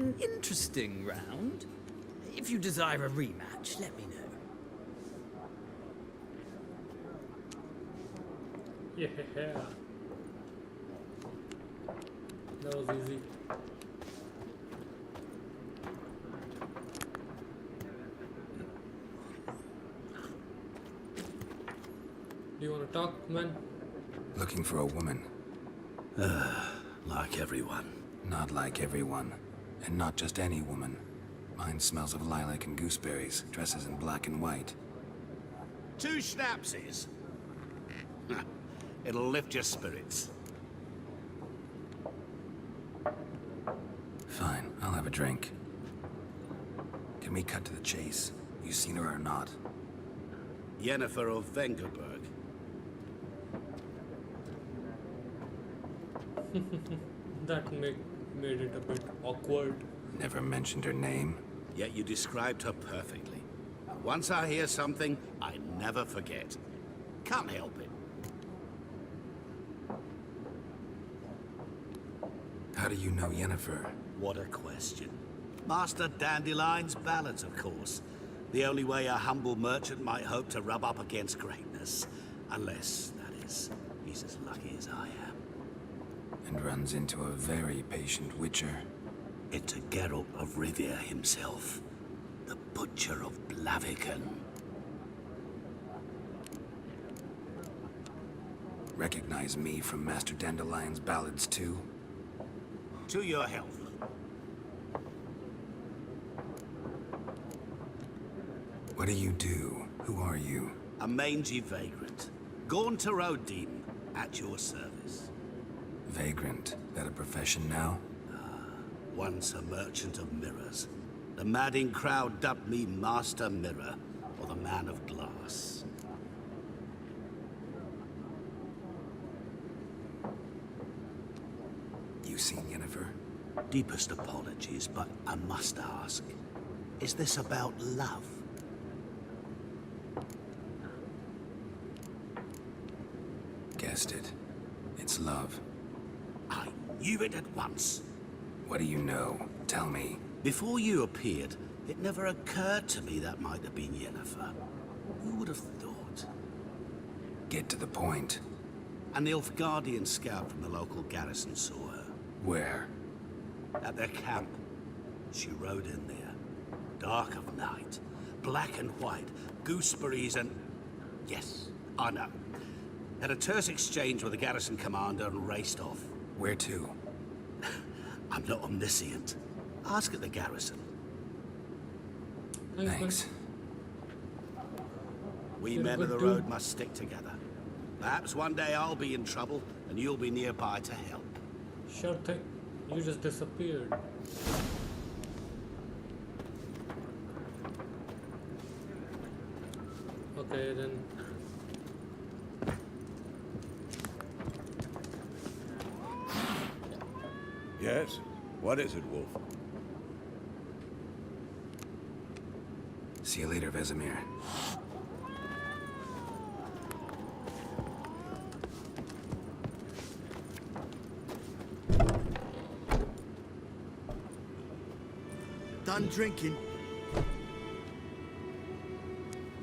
an interesting round. If you desire a rematch, let me know. Yeah. That was easy. Do you want to talk, man? Looking for a woman. Like everyone. Not like everyone. And not just any woman. Mine smells of lilac and gooseberries, dresses in black and white. 2 schnapsies. It'll lift your spirits. Fine, I'll have a drink. Can we cut to the chase? You seen her or not? Yennefer of Vengerberg. That made it a bit awkward. Never mentioned her name. Yet you described her perfectly. Once I hear something, I never forget. Can't help it. How do you know Yennefer? What a question. Master Dandelion's ballads, of course. The only way a humble merchant might hope to rub up against greatness. Unless, that is, he's as lucky as I am. And runs into a very patient witcher. Into Geralt of Rivia himself. The Butcher of Blaviken. Recognize me from Master Dandelion's ballads too? To your health. What do you do? Who are you? A mangy vagrant. Gaunter Odin, at your service. Vagrant? That a profession now? Once a merchant of mirrors. The madding crowd dubbed me Master Mirror, or the Man of Glass. You seen Yennefer? Deepest apologies, but I must ask. Is this about love? Guessed it. It's love. I knew it at once. What do you know? Tell me. Before you appeared, it never occurred to me that might have been Yennefer. Who would have thought? Get to the point. An Nilfgaardian scout from the local garrison saw her. Where? At their camp. She rode in there. Dark of night. Black and white. Gooseberries and... Yes, I know. Had a terse exchange with the garrison commander and raced off. Where to? I'm not omniscient. Ask at the garrison. Thanks. We men of the road must stick together. Perhaps one day I'll be in trouble and you'll be nearby to help. Sure thing. You just disappeared. Okay, then. Yes? What is it, Wolf? See you later, Vesemir. Done drinking?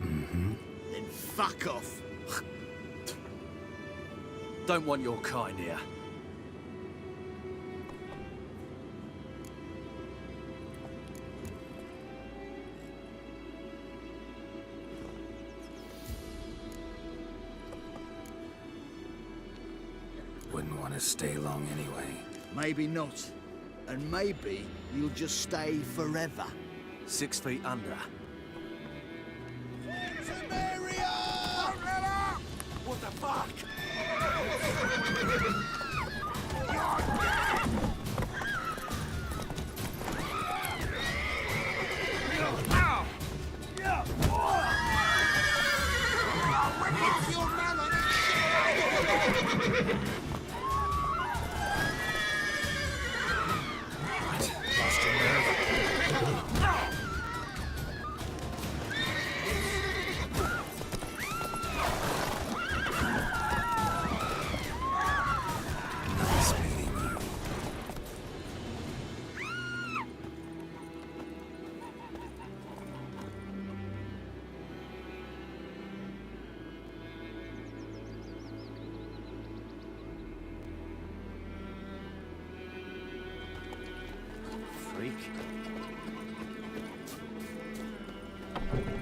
Mm-hmm. Then fuck off. Don't want your kind here. Wouldn't want to stay long anyway. Maybe not. And maybe you'll just stay forever. 6 feet under. What the fuck?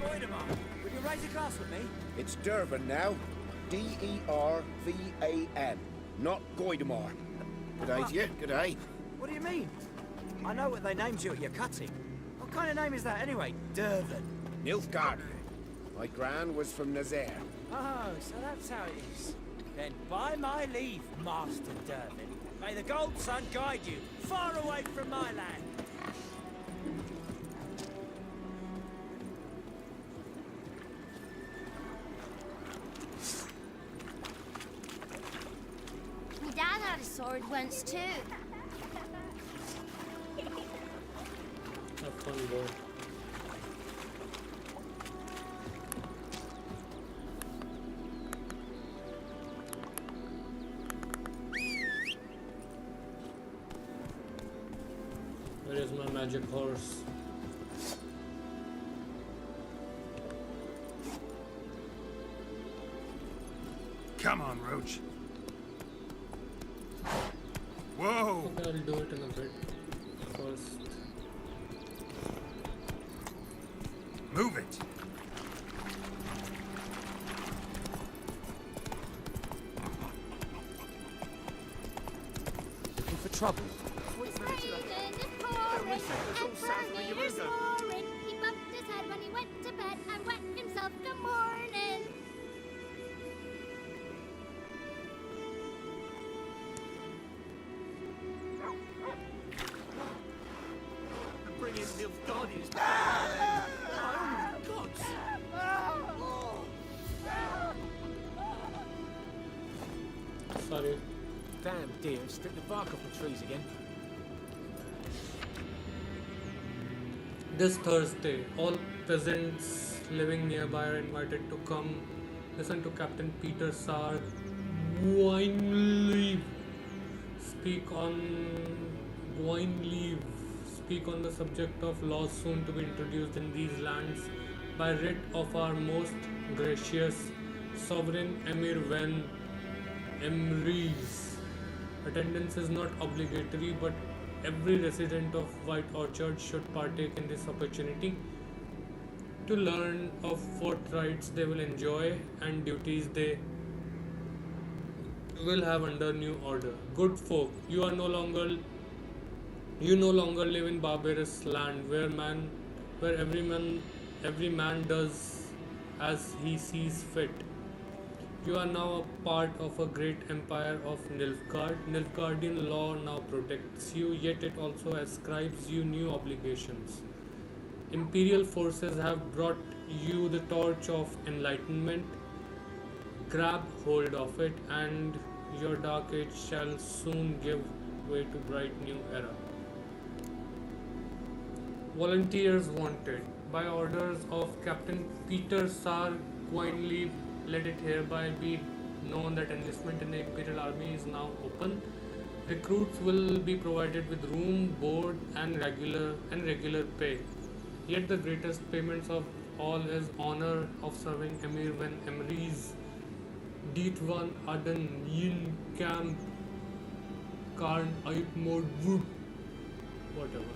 Goidemar, would you raise a glass with me? It's Dervan now. D-E-R-V-A-N. Not Goidemar. Good day to you. Good day. What do you mean? I know what they named you at your cutting. What kind of name is that anyway? Dervan. Nilfgaard. My gran was from Nazaire. Oh, so that's how it is. Then by my leave, Master Dervan, may the Gold Sun guide you far away from my land. My dad had a sword once too. Have fun, boy. Where is my magic horse? Come on, Roach. Whoa! Okay, I'll do it in a bit. First. Move it! Looking for trouble? It's raining, it's pouring, and Bernie is snoring. He bumped his head when he went to bed and wet himself till morning. Bring in Nilfgaardi's oh, gods! Sorry. Damn deer, stripped the bark off the trees again. This Thursday, all peasants living nearby are invited to come listen to Captain Peter Sar Gwynleave speak on the subject of laws soon to be introduced in these lands by writ of our most gracious sovereign Emir Ven Emrys. Attendance is not obligatory, but every resident of White Orchard should partake in this opportunity to learn of what rights they will enjoy and duties they will have under new order. Good folk, you no longer live in barbarous land where every man does as he sees fit. You are now a part of a great empire of Nilfgaard. Nilfgaardian law now protects you, yet it also ascribes you new obligations. Imperial forces have brought you the torch of enlightenment. Grab hold of it, and your dark age shall soon give way to bright new era. Volunteers wanted. By orders of Captain Peter Sar Gwynleave, let it hereby be known that enlistment in the Imperial Army is now open. Recruits will be provided with room, board, and regular pay. Yet the greatest payments of all is honor of serving Emir Ven Emrys, Dietwan Aden Yin Camp Karn Ayut Mod Wood, whatever.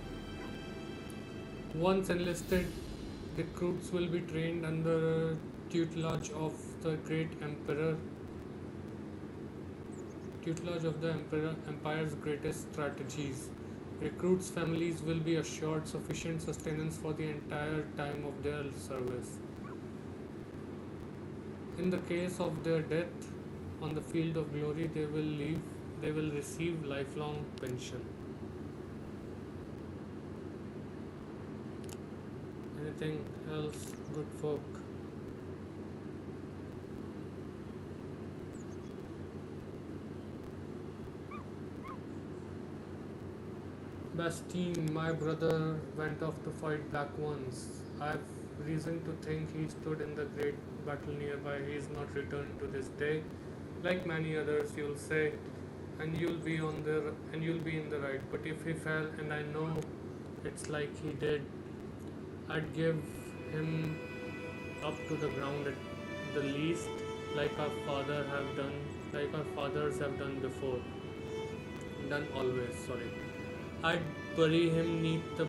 Once enlisted, recruits will be trained under tutelage of the empire's greatest strategies. Recruits' families will be assured sufficient sustenance for the entire time of their service. In the case of their death on the field of glory, they will receive lifelong pension. Anything else, good folk? Bastien, my brother, went off to fight black ones. I have reason to think he stood in the great battle nearby. He is not returned to this day. Like many others, you'll say, and you'll be in the right. But if he fell, and I know it's like he did, I'd give him up to the ground at the least, like our fathers have done before. Done always, sorry. I'd bury him neath the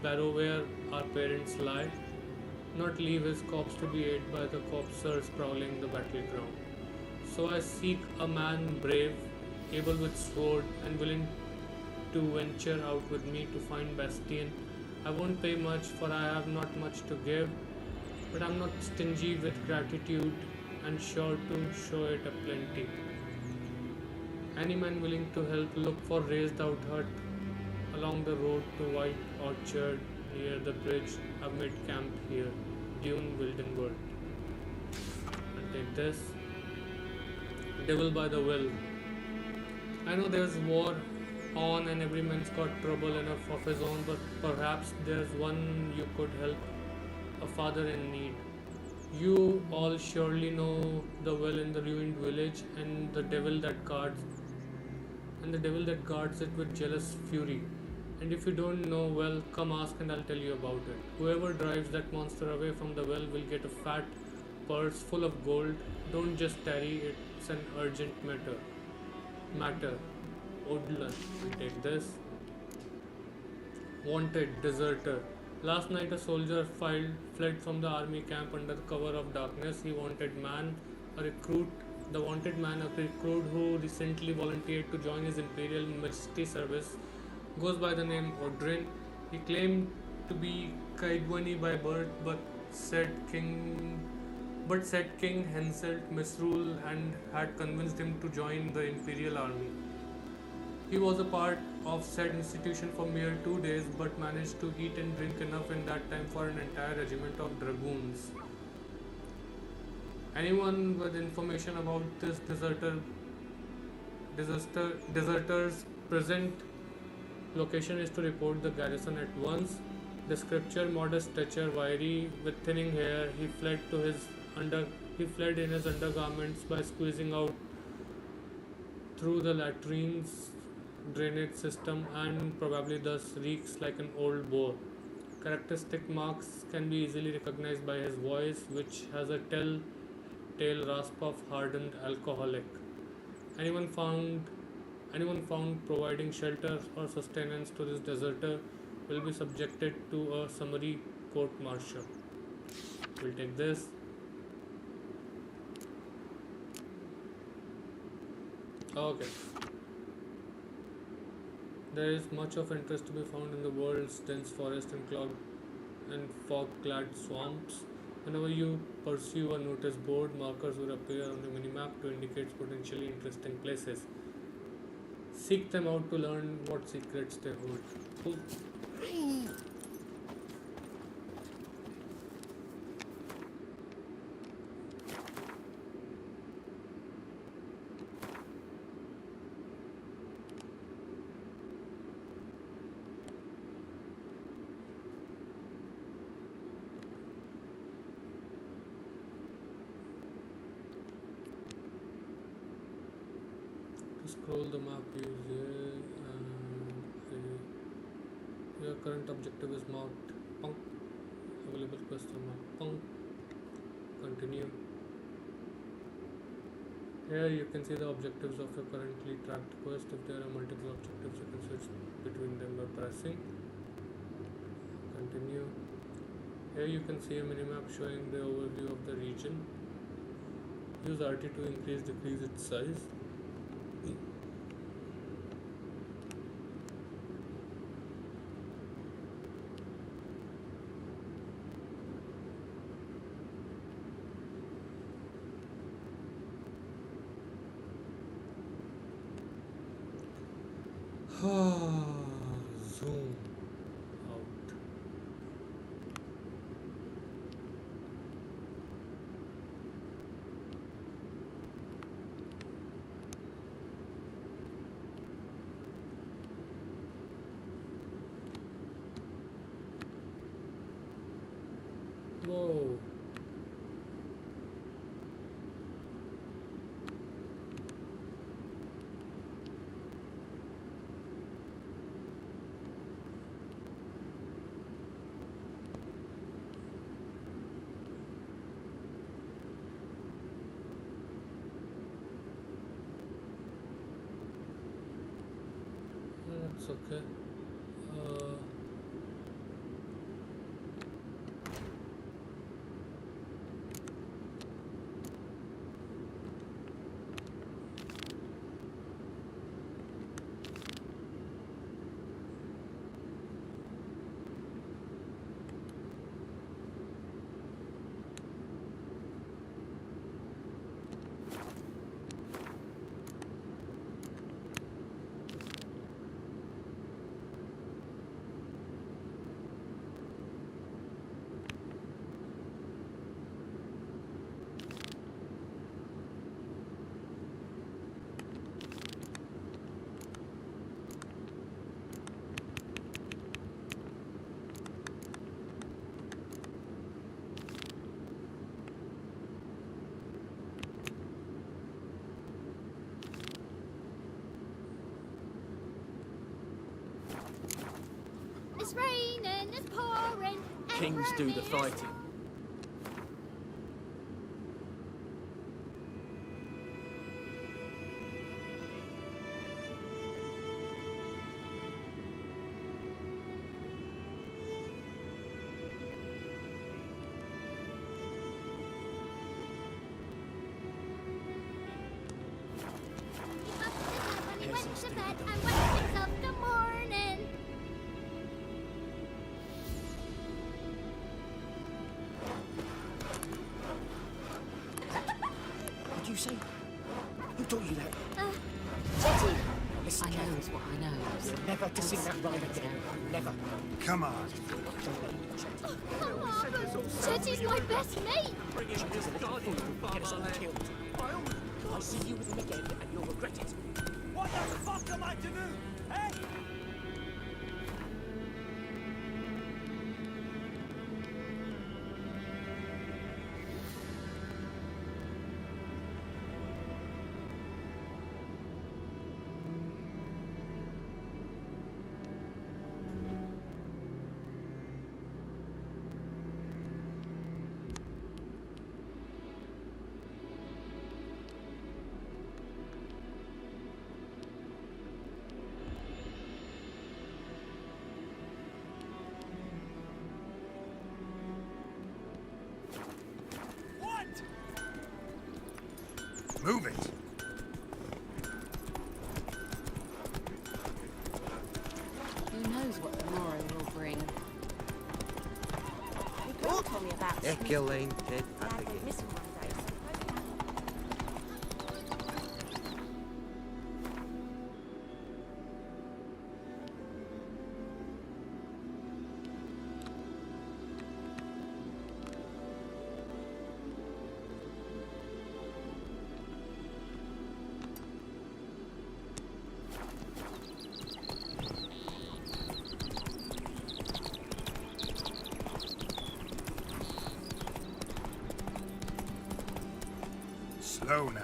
barrow where our parents lie, not leave his corpse to be ate by the corpsers prowling the battleground. So I seek a man brave, able with sword, and willing to venture out with me to find Bastian. I won't pay much, for I have not much to give, but I'm not stingy with gratitude and sure to show it a plenty. Any man willing to help, look for raised out hut along the road to White Orchard near the bridge. I've made camp here. Dune Wildenburg. And take this. Devil by the Well. I know there's war on and every man's got trouble enough of his own, but perhaps there's one you could help, a father in need. You all surely know the well in the ruined village and the devil that guards it with jealous fury. And if you don't know, well, come ask and I'll tell you about it. Whoever drives that monster away from the well will get a fat purse full of gold. Don't just tarry, it's an urgent matter. Odlan, take this. Wanted, deserter. Last night a soldier fled from the army camp under the cover of darkness. The wanted man, a recruit who recently volunteered to join his Imperial Majesty service, goes by the name Odrin. He claimed to be Kaidwani by birth, but said King Henselt misrule and had convinced him to join the Imperial Army. He was a part of said institution for mere 2 days, but managed to eat and drink enough in that time for an entire regiment of dragoons. Anyone with information about this deserter's present location is to report the garrison at once. Description: modest stature, wiry, with thinning hair. He fled in his undergarments by squeezing out through the latrine's drainage system, and probably thus reeks like an old boar. Characteristic marks can be easily recognized by his voice, which has a telltale rasp of hardened alcoholic. Anyone found providing shelter or sustenance to this deserter will be subjected to a summary court-martial. We'll take this. Okay. There is much of interest to be found in the world's dense forest and fog-clad swamps. Whenever you pursue a notice board, markers will appear on the minimap to indicate potentially interesting places. Seek them out to learn what secrets they hold. Cool. Scroll the map, use here, your current objective is marked punk. Available question mark punk. Continue. Here you can see the objectives of your currently tracked quest. If there are multiple objectives, you can switch between them by pressing. Continue. Here you can see a minimap showing the overview of the region. Use RT to decrease its size. Zoom out. Whoa. That's okay. kings do the fighting. He went to bed and wakes up the morning. What did you say? Who taught you that? Chitty! Listen, I know what I know. you're never to sing that rhyme again. Never. Come on. Chitty's my best mate! Get us all killed. I'll see you with him again, and you'll regret it. What the fuck am I to do? Eh? Move it. Who knows what tomorrow will bring? You girl told me about Echelon dead Dad went missing one day, so Slow now.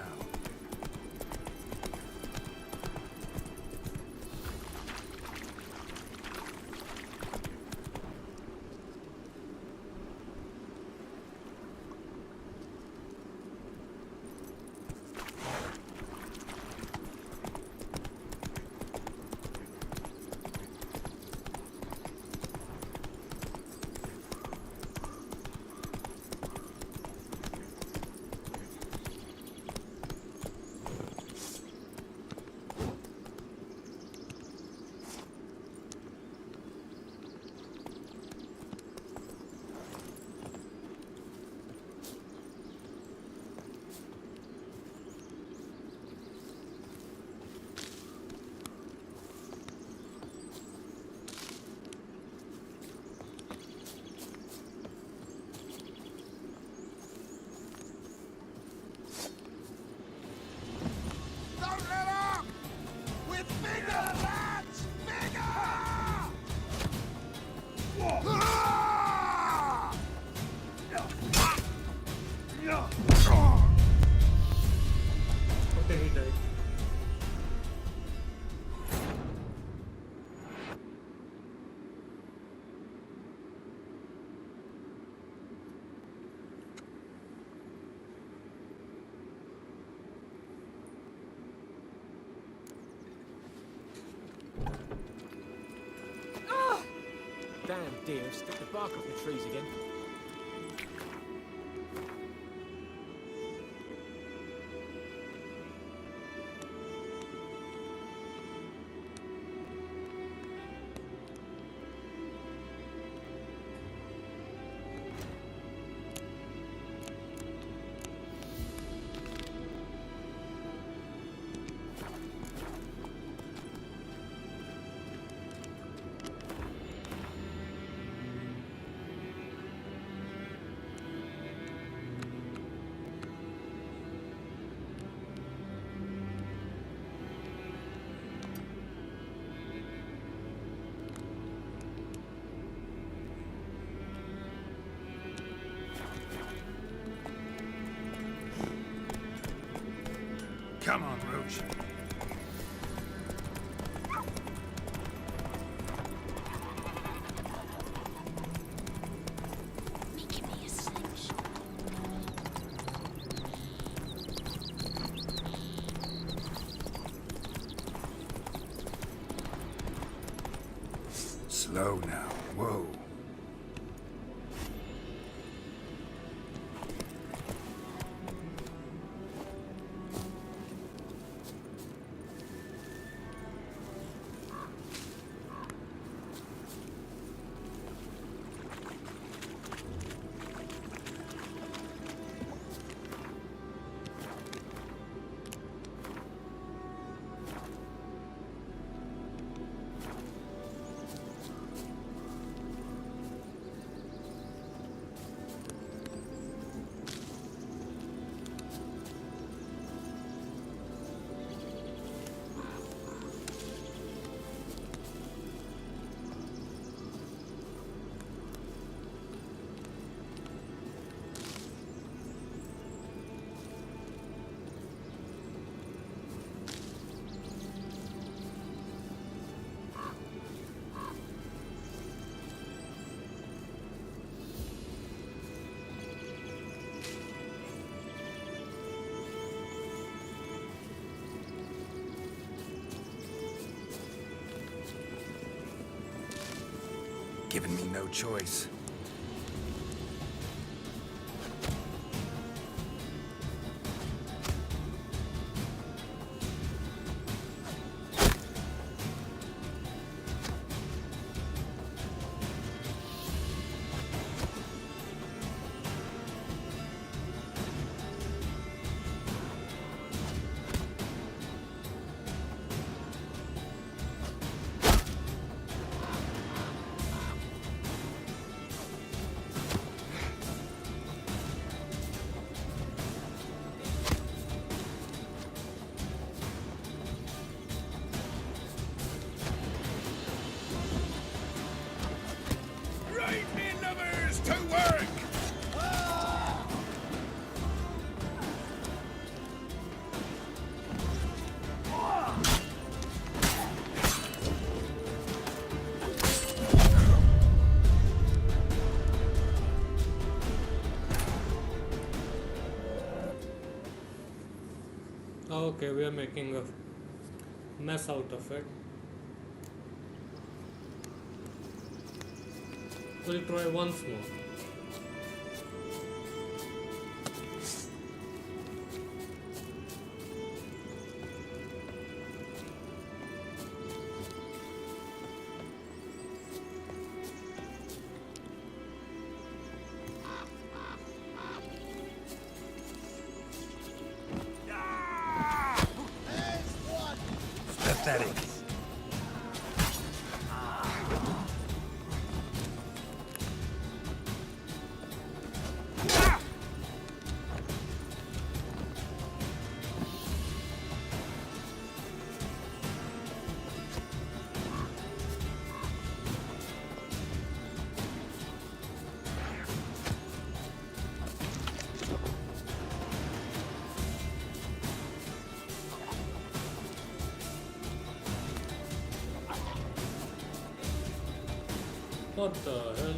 Okay, he died. Damn deer, stick the bark off the trees again. Come on, Roach. Slow now. Whoa. Given me no choice. Okay, we are making a mess out of it. We'll try once more. Pathetic. What the hell?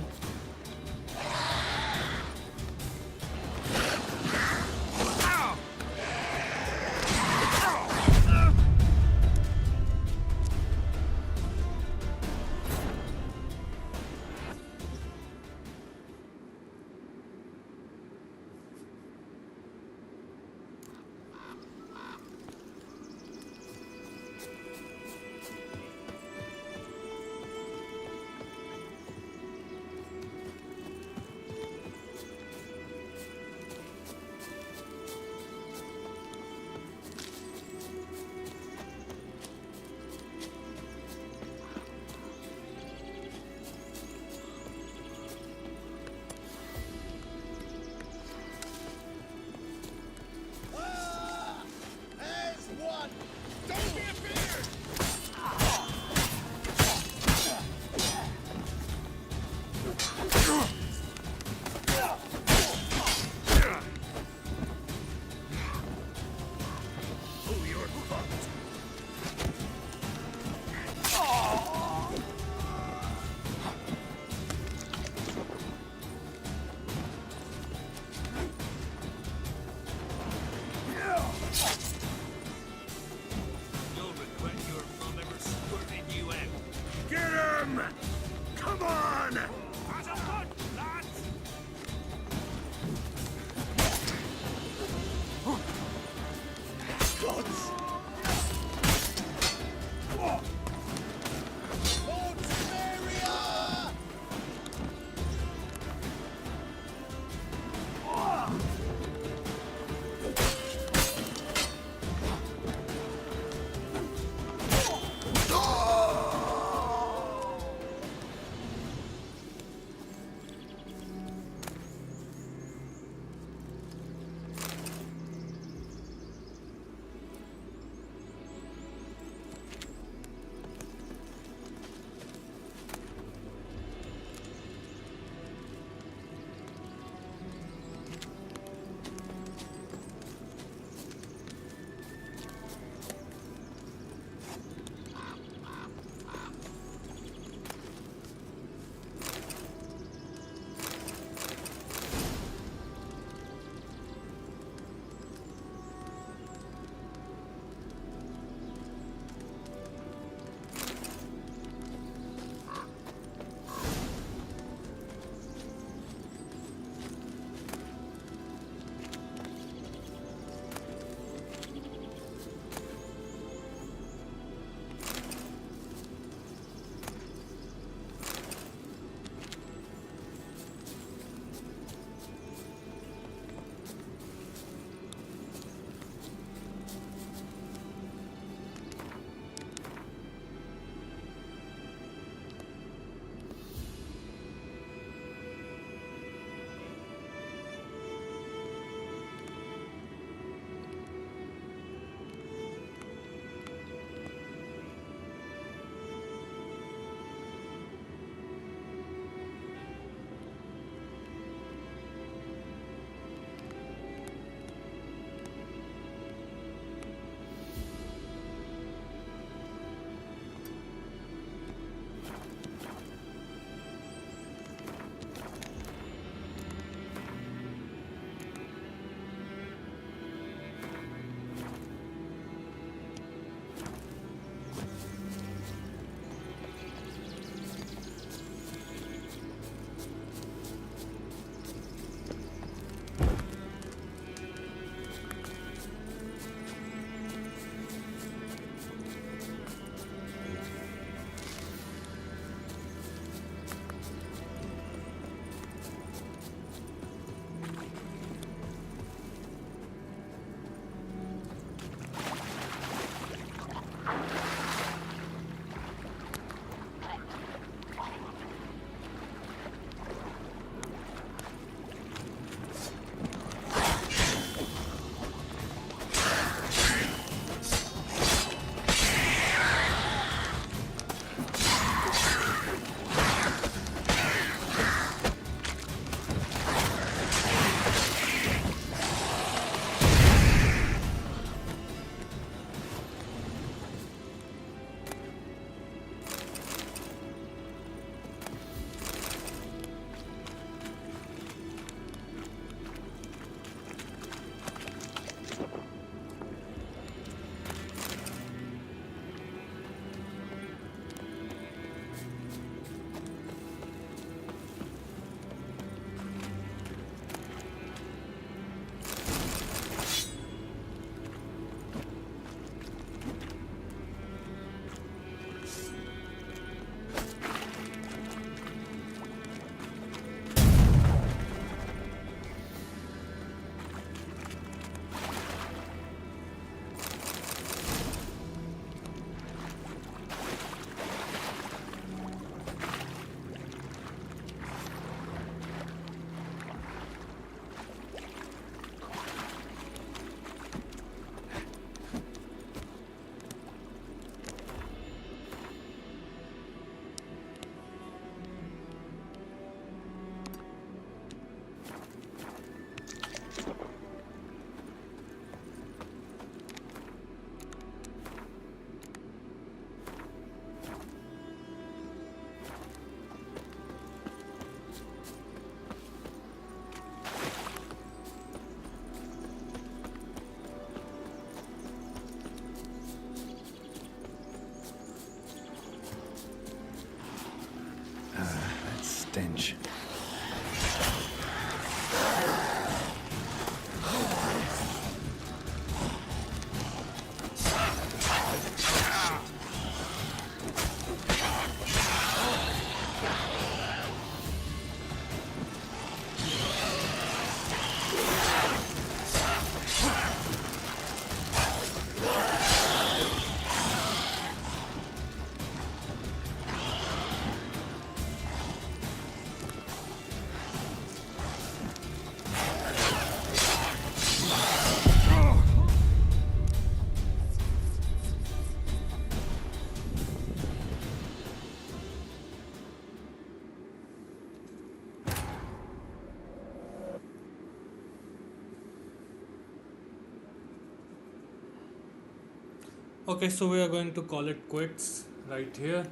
Okay, so we are going to call it quits right here.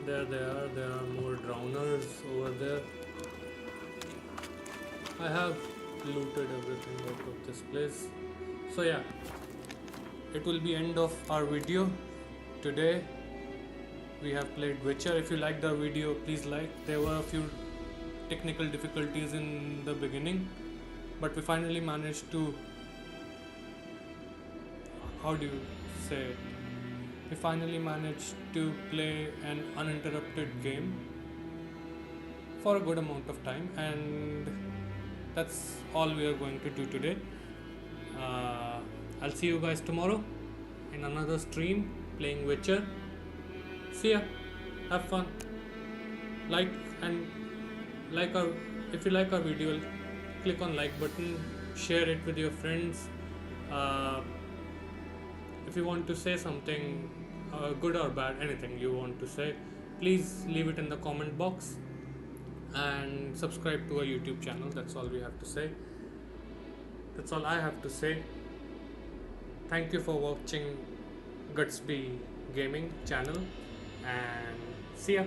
There are more drowners over there. I have looted everything out of this place. So yeah, it will be end of our video today. We have played Witcher. If you liked our video, please like. There were a few technical difficulties in the beginning, but we finally managed to, how do you say it? We finally managed to play an uninterrupted game for a good amount of time, and that's all we are going to do today. I'll see you guys tomorrow in another stream playing Witcher. See ya. Have fun. If you like our video, click on like button, share it with your friends. If you want to say something, good or bad, anything you want to say, please leave it in the comment box, and subscribe to our YouTube channel. That's all we have to say. That's all I have to say. Thank you for watching Gutsby Gaming channel, and see ya.